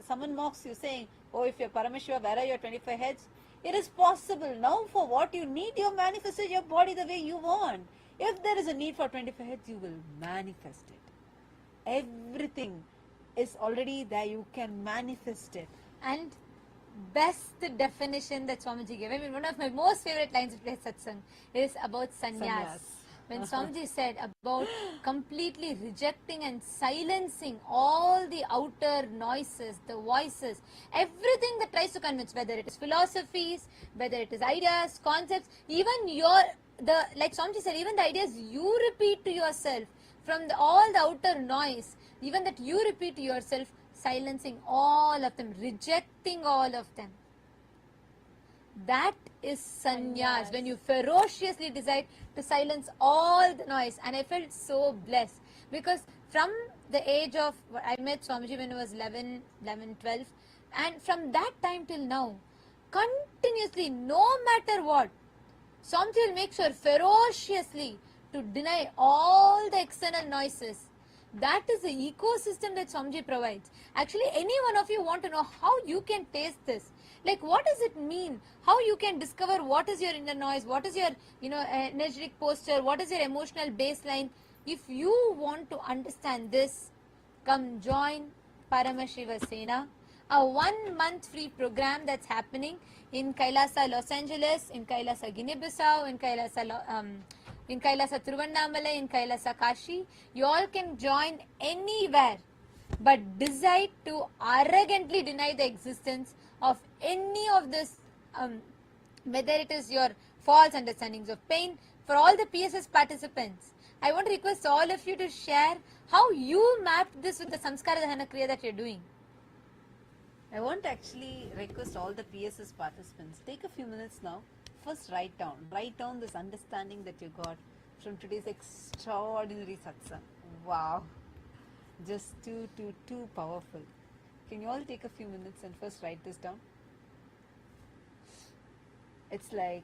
someone mocks you saying, oh, if you're Paramashiva, where are your 25 heads? It is possible. Now for what you need, you manifested your body the way you want. If there is a need for 25 heads, you will manifest it. Everything is already there. You can manifest it. And best definition that Swamiji gave, one of my most favorite lines of Satsang is about sannyas. When Swamiji said about completely rejecting and silencing all the outer noises, the voices, everything that tries to convince, whether it is philosophies, whether it is ideas, concepts, even like Swamiji said, even the ideas you repeat to yourself, from all the outer noise, even that you repeat to yourself, silencing all of them, rejecting all of them. That is sannyas, when you ferociously decide to silence all the noise. And I felt so blessed, because from the age of, I met Swamiji when I was 11, 12, and from that time till now, continuously, no matter what, Swamiji will make sure ferociously to deny all the external noises. That is the ecosystem that Swamiji provides. Actually, any one of you want to know how you can taste this. Like, what does it mean? How you can discover what is your inner noise, what is your, energetic posture, what is your emotional baseline. If you want to understand this, come join Paramashiva Sena, a 1 month free program that's happening in Kailasa, Los Angeles, in Kailasa, Guinea-Bissau, in Kailasa Tiruvannamalai, in Kailasa Kashi. You all can join anywhere, but decide to arrogantly deny the existence of any of this, whether it is your false understandings of pain. For all the PSS participants, I want to request all of you to share how you mapped this with the Samskara Dahana Kriya that you're doing. I want to actually request all the PSS participants, take a few minutes now. First write down this understanding that you got. from today's extraordinary satsang. Wow. Just too powerful. Can you all take a few minutes and first write this down? It's like,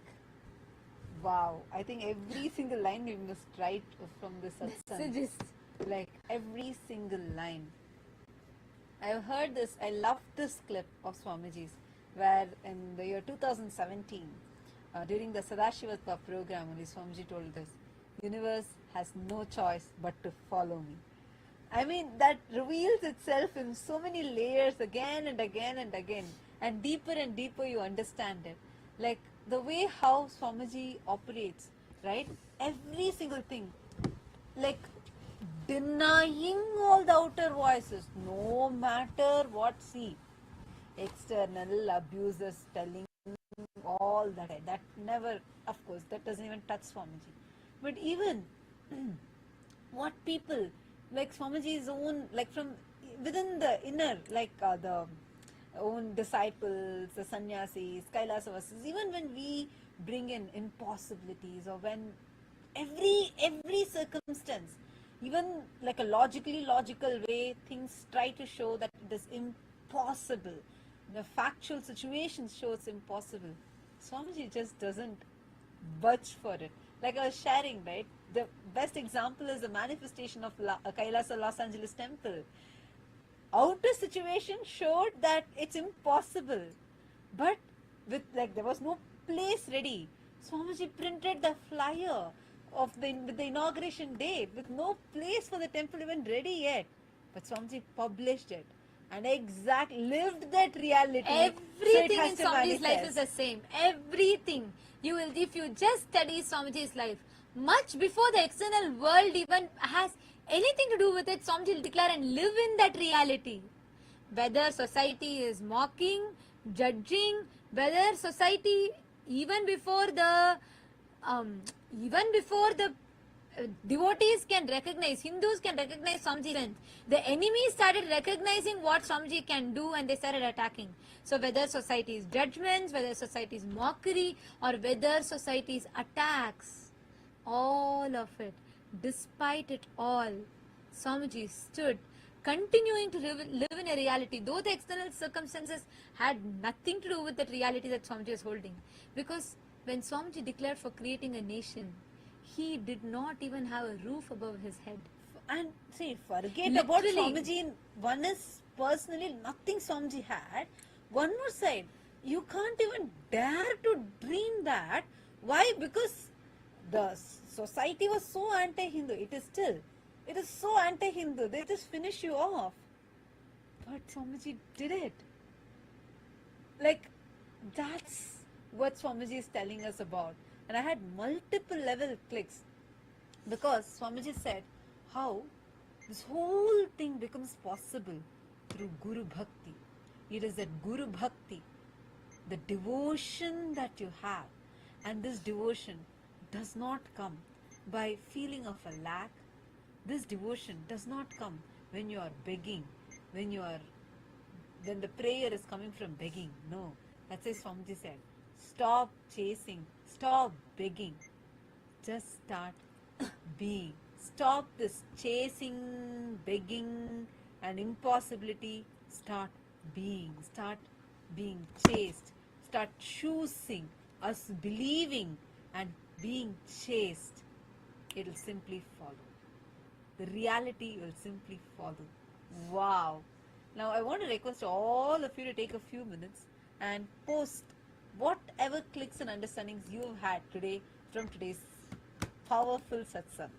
wow. I think every single line we must write from this satsang. So just Like every single line. I've heard this, I love this clip of Swamiji's, where in the year 2017, during the Sadashiva program, only Swamiji told this, universe has no choice but to follow me. I mean, that reveals itself in so many layers again and again and again, and deeper you understand it. Like the way how Swamiji operates, right? Every single thing, like denying all the outer voices, no matter what. See, external abuses, telling all that never, of course, that doesn't even touch Swamiji. But even what people, like Swamiji's own, like from within the inner, like the own disciples, the sannyasis, KAILASA'S, even when we bring in impossibilities, or when every circumstance, even like a logical way, things try to show that it is impossible. The factual situations show it's impossible. Swamiji just doesn't budge for it. Like I was sharing, right? The best example is the manifestation of Kailasa Los Angeles temple. Outer situation showed that it's impossible, but with like there was no place ready. Swamiji printed the flyer of with the inauguration date with no place for the temple even ready yet. But Swamiji published it and lived that reality. everything in Swamiji's life is the same. Everything. You will, if you just study Swamiji's life, much before the external world even has anything to do with it, Swamiji will declare and live in that reality. Whether society is mocking, judging, whether society even before the devotees can recognize, Hindus can recognize Swamiji's strength, the enemy started recognizing what Swamiji can do and they started attacking. So whether society's judgments, whether society's mockery, or whether society's attacks, all of it, despite it all, Swamiji stood, continuing to live in a reality, though the external circumstances had nothing to do with that reality that Swamiji was holding. Because when Swamiji declared for creating a nation, he did not even have a roof above his head. And see, forget about Swamiji. One is personally nothing Swamiji had. One more side, you can't even dare to dream that. Why? Because the society was so anti-Hindu. It is so anti-Hindu. They just finish you off. But Swamiji did it. Like, that's what Swamiji is telling us about. And I had multiple level clicks. Because Swamiji said how this whole thing becomes possible through Guru Bhakti. It is that Guru Bhakti, the devotion that you have. And this devotion does not come by feeling of a lack. This devotion does not come when you are begging, when the prayer is coming from begging. No, that's why Swamiji said, stop chasing, stop begging, just start being. Stop this chasing, begging and impossibility. Start being chased. Start choosing, us believing and being chased. It will simply follow. The reality will simply follow. Wow. Now I want to request all of you to take a few minutes and post whatever clicks and understandings you have had today from today's powerful satsang.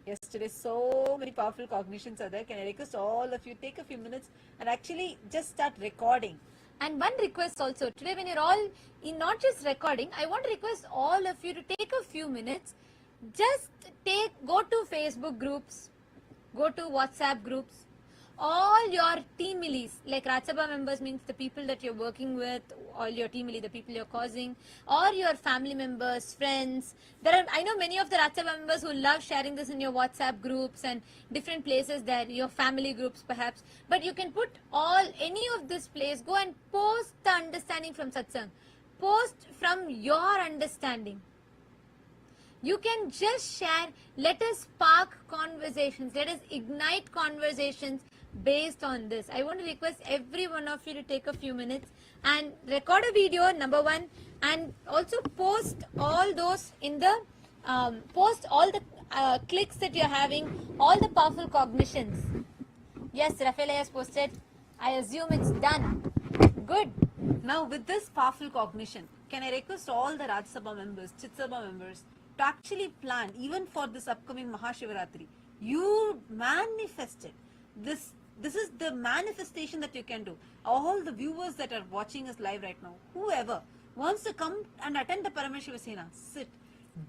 Yesterday, so many powerful cognitions are there. Can I request all of you take a few minutes and actually just start recording? And one request also, today when you're all in not just recording, I want to request all of you to take a few minutes, just go to Facebook groups, go to WhatsApp groups, all your team millis, like Rajya Sabha members means the people that you're working with, all your team milli, the people you're causing, or your family members, friends. I know many of the Rajya Sabha members who love sharing this in your WhatsApp groups and different places there, your family groups perhaps. But you can put any of this place, go and post the understanding from Satsang. Post from your understanding. You can just share. Let us spark conversations. Let us ignite conversations based on this. I want to request every one of you to take a few minutes and record a video, number one, and also post all those in the post all the clicks that you're having, all the powerful cognitions. Yes, Rafael has posted. I assume it's done. Good. Now, with this powerful cognition, can I request all the Rajya Sabha members, Chit Sabha members to actually plan, even for this upcoming Maha Shivaratri, you manifest it. This is the manifestation that you can do. All the viewers that are watching us live right now, whoever wants to come and attend the Paramashiva Sena, sit,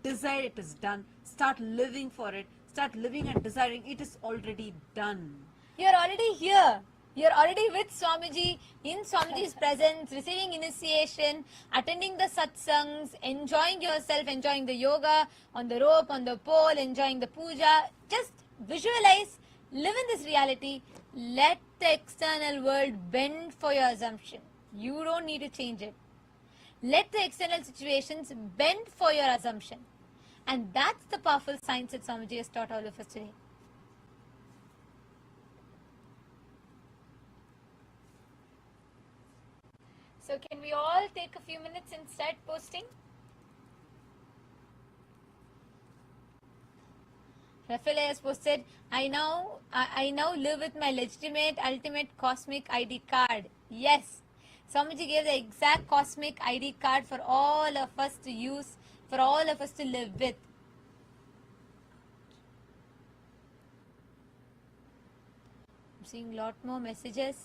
desire it is done, start living for it, start living and desiring it is already done. You're already here. You're already with Swamiji, in Swamiji's presence, receiving initiation, attending the satsangs, enjoying yourself, enjoying the yoga, on the rope, on the pole, enjoying the puja. Just visualize, live in this reality. Let the external world bend for your assumption. You don't need to change it. Let the external situations bend for your assumption. And that's the powerful science that Swamiji has taught all of us today. So can we all take a few minutes and start posting? Rafael has posted, I now live with my legitimate, ultimate cosmic ID card. Yes. Swamiji gave the exact cosmic ID card for all of us to use, for all of us to live with. I'm seeing a lot more messages.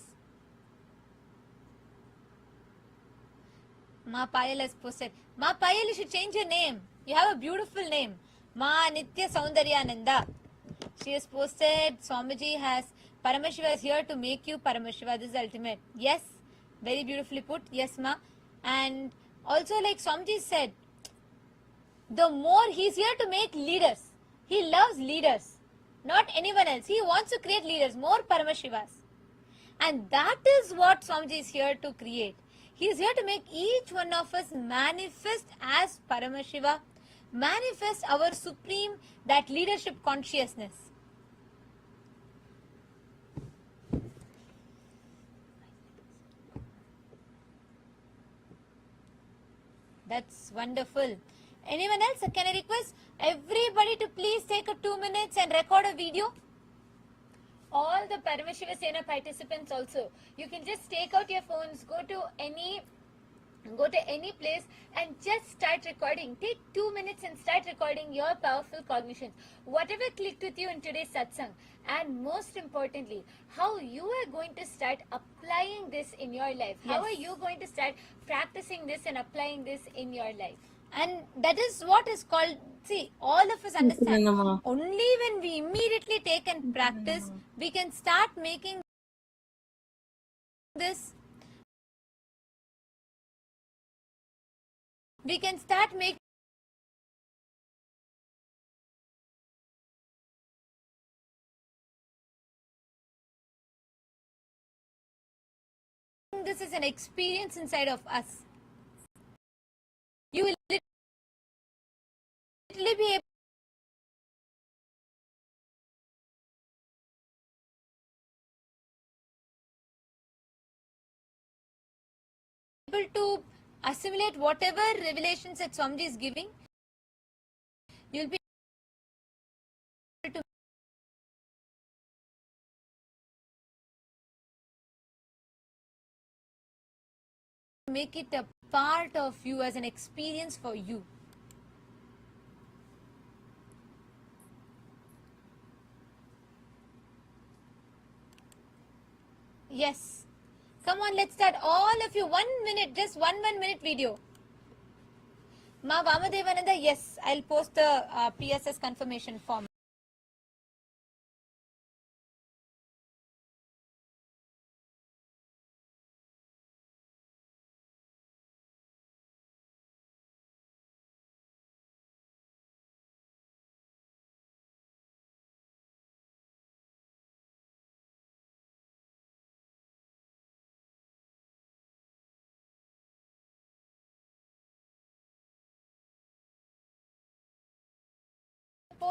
Ma Payal has posted. Ma Payal, you should change your name. You have a beautiful name. Ma Nitya Saundaryananda. She has posted, Swamiji has, Paramashiva is here to make you Paramashiva. This is ultimate. Yes, very beautifully put. Yes, Ma. And also, like Swamiji said, the more he's here to make leaders. He loves leaders, not anyone else. He wants to create leaders, more Paramashivas. And that is what Swamiji is here to create. He is here to make each one of us manifest as Paramashiva, manifest our supreme, that leadership consciousness. That's wonderful. Anyone else? Can I request everybody to please take a 2 minutes and record a video? All the Paramashiva Sena participants also. You can just take out your phones, go to any place and just start recording. Take 2 minutes and start recording your powerful cognitions. Whatever clicked with you in today's satsang. And most importantly, how you are going to start applying this in your life. Yes. How are you going to start practicing this and applying this in your life? And that is what is called, see, all of us understand. Only when we immediately take and practice, we can start making this. We can start making this as an experience inside of us. You will literally be able to assimilate whatever revelations that Swamiji is giving. You'll be able to make it a part of you as an experience for you. Yes. Come on, let's start. All of you, 1 minute, just one minute video. Ma Vamadevananda, yes, I'll post the PSS confirmation form.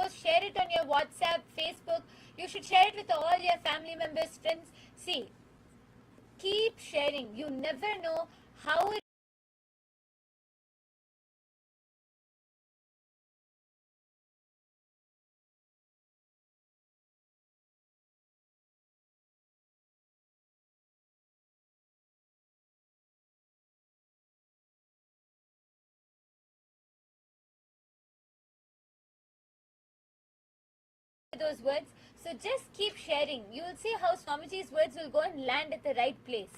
share it on your WhatsApp, Facebook. You should share it with all your family members, friends. See, keep sharing. You never know how it those words. So just keep sharing. You will see how Swamiji's words will go and land at the right place.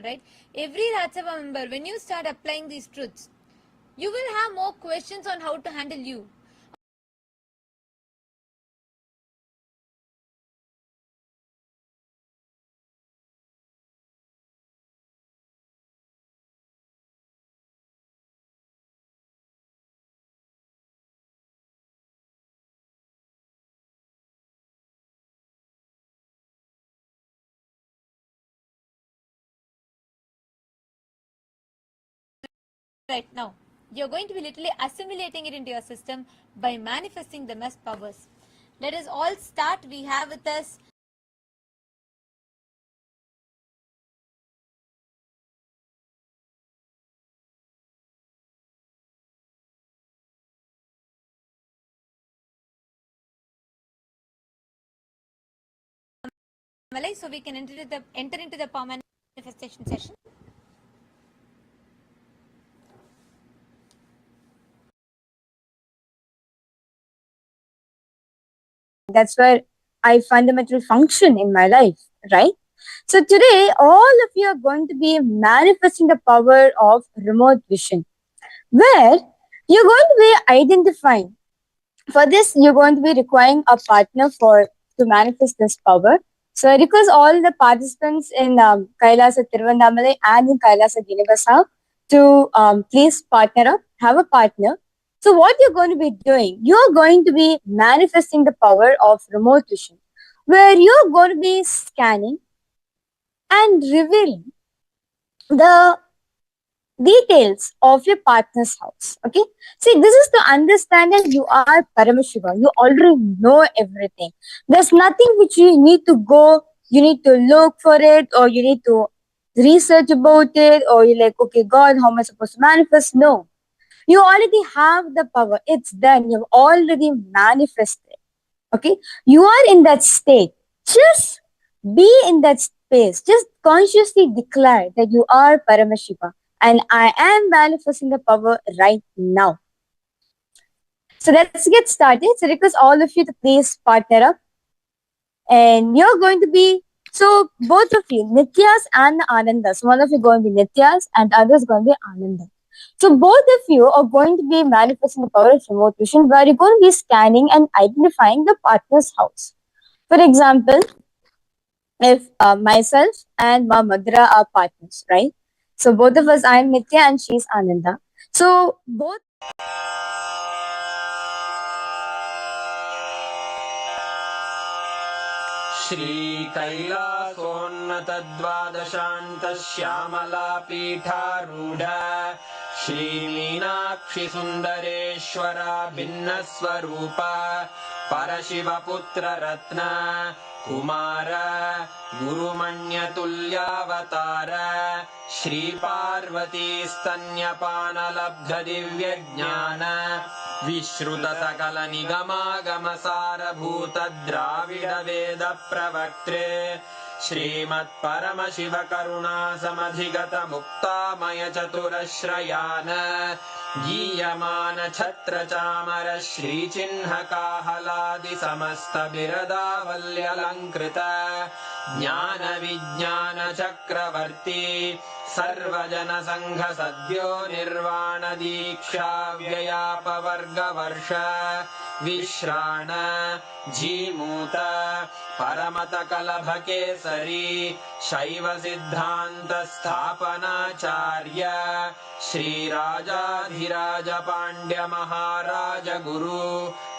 Right? Every Rajasabha member, when you start applying these truths, you will have more questions on how to handle you. Right now, you're going to be literally assimilating it into your system by manifesting them as powers. Let us all start. We have with us Malay, so we can enter into the power manifestation session. That's where I fundamentally function in my life, right? So today, all of you are going to be manifesting the power of remote vision, where you're going to be identifying. For this, you're going to be requiring a partner to manifest this power. So I request all the participants in Kailasa Tiruvannamala and in Kailasa Ginivasa to please partner up, have a partner. So what you're going to be doing, you're going to be manifesting the power of remote vision, where you're going to be scanning and revealing the details of your partner's house. Okay. See, this is to understand that you are Paramashiva. You already know everything. There's nothing which you need to go, you need to look for it, or you need to research about it, or you're like, okay, God, how am I supposed to manifest? No. You already have the power. It's done. You've already manifested. Okay. You are in that state. Just be in that space. Just consciously declare that you are Paramashiva. And I am manifesting the power right now. So let's get started. So request all of you to please partner up. And you're going to be, so both of you, Nityas and Ananda. So one of you is going to be Nityas and the other is going to be Ananda. So both of you are going to be manifesting the power of remote vision, where you're going to be scanning and identifying the partner's house. For example, if myself and Ma Madra are partners, right? So both of us, I am Nitya and she's Ananda. So both. श्रीकैलासोन्नतद्वादशान्तश्यामलापीठारूढ श्रीमीनाक्षिसुन्दरेश्वरा भिन्नस्वरूपा परशिवपुत्ररत्न Kumar गुरुमण्यतुल्यावतार श्रीपार्वतीस्तन्यपानलब्धदिव्यज्ञान विश्रुतसकलनिगमागमसारभूत द्राविडवेदप्रवक्त्रे श्रीमत्परमशिवकरुणासमधिगतमुक्तामयचतुरश्रयान् गीयमान छत्रचामर श्रीचिह्नकाहलादिसमस्तबिरदावल्यलङ्कृत ज्ञानविज्ञानचक्रवर्ती सर्वजनसङ्घसद्यो निर्वाणदीक्षाव्ययापवर्गवर्ष विश्राण Jimuta परमतकलभकेसरी शैवसिद्धान्तस्थापनाचार्य श्रीराजाधिराजपाण्ड्यमहाराज गुरु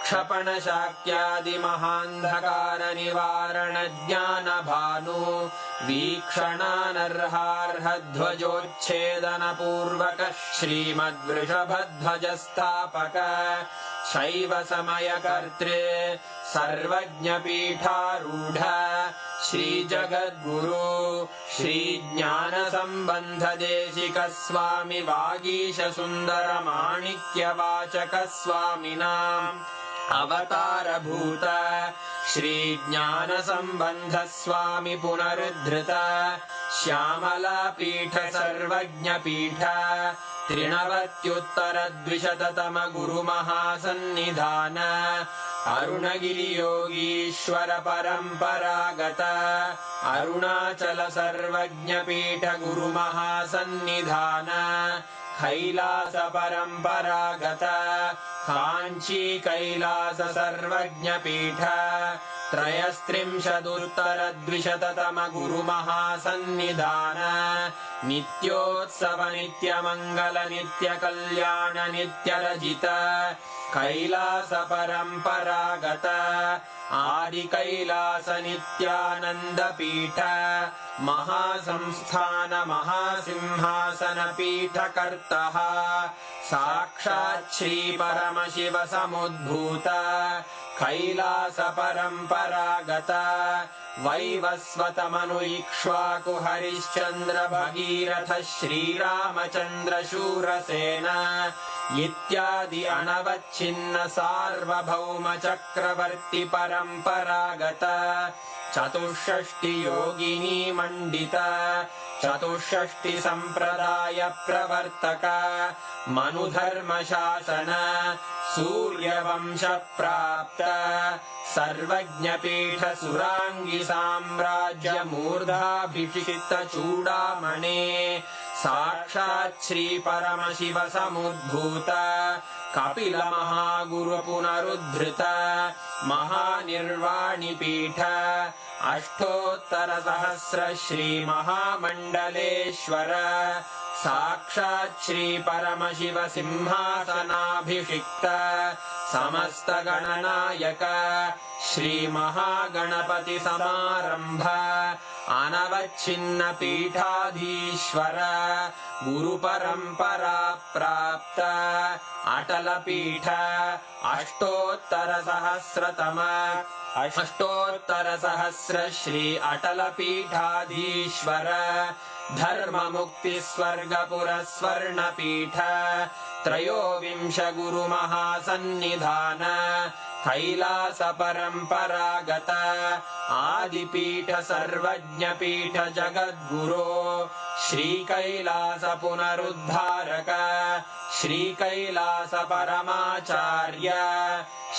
क्षपणशाक्यादिमहान्धकारनिवारणज्ञानभानु वीक्षणानर्हार्हध्वजोच्छेदनपूर्वक श्रीमद्वृषभध्वजस्थापक शैवसमयकर्त्रे सर्वज्ञपीठारूढ श्रीजगद्गुरु श्रीज्ञानसम्बन्धदेशिकस्वामि वागीशसुन्दरमाणिक्यवाचकस्वामिनाम् अवतारभूत श्रीज्ञानसम्बन्धस्वामि पुनरुद्धृत श्यामलापीठ सर्वज्ञपीठ त्रिनवत्युत्तरद्विशततम गुरुमहासन्निधान अरुणगिरियोगीश्वर परम्परागत अरुणाचल सर्वज्ञपीठ गुरुमहासन्निधान कैलास परम्परागत काञ्ची कैलास सर्वज्ञपीठ त्रयस्त्रिंशदुत्तरद्विशततम गुरुमहासन्निधान नित्योत्सव नित्यमङ्गल नित्यकल्याण नित्यरजित कैलास परम्परागत आदिकैलास नित्यानन्दपीठ महासंस्थान महासिंहासनपीठकर्तः साक्षात् श्रीपरमशिव समुद्भूत कैलास परम्परागत वैवस्वतमनु इक्ष्वाकु हरिश्चन्द्र भगीरथ श्रीरामचन्द्र शूरसेन इत्यादि अनवच्छिन्न सार्वभौम चक्रवर्ति परम्परागत चतुष्षष्टि योगिनी मण्डित चतुष्षष्टि सम्प्रदाय प्रवर्तक मनुधर्मशासन सूर्यवंश प्राप्त सर्वज्ञपीठ सुराङ्गी साम्राज्य मूर्धाभिषिक्त चूडामणे साक्षात् श्री परमशिव समुद्भूत कपिल महागुरु पुनरुद्धृत महानिर्वाणिपीठ अष्टोत्तर सहस्र श्री महामण्डलेश्वर साक्षात् श्री परमशिव सिंहासनाभिषिक्त समस्त गणनायक श्री महागणपति समारंभ अनवच्छिन्न पीठाधीश्वर गुरु परंपरा प्राप्त अटल पीठ अष्टोत्तर सहस्र श्री अटल पीठाधीश्वर धर्म मुक्ति स्वर्गपुर स्वर्ण पीठ त्रयोविंश गुरु महासन्निधान कैलास परम्परागत आदिपीठ सर्वज्ञपीठ जगद्गुरो श्री कैलास पुनरुद्धारक श्री कैलास परमाचार्य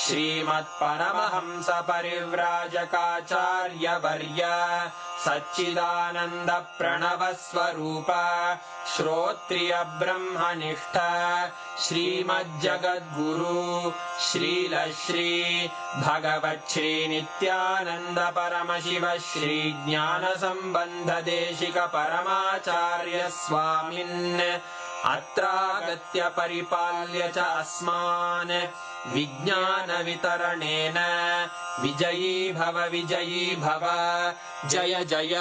श्रीमत्परमहंस परिव्राजकाचार्य वर्य सच्चिदानंद प्रणव स्वरूप श्रोत्रिय ब्रह्मनिष्ठ श्रीमज्जगद्गुरु श्रील श्री भगवत् श्री नित्यानंद परमशिव श्री ज्ञान संबंध देशिक परमाचार्य स्वामिन् अत्रागत्य परिपाल्य च अस्मान् विज्ञान वितरणेन विजयी भव जय जय।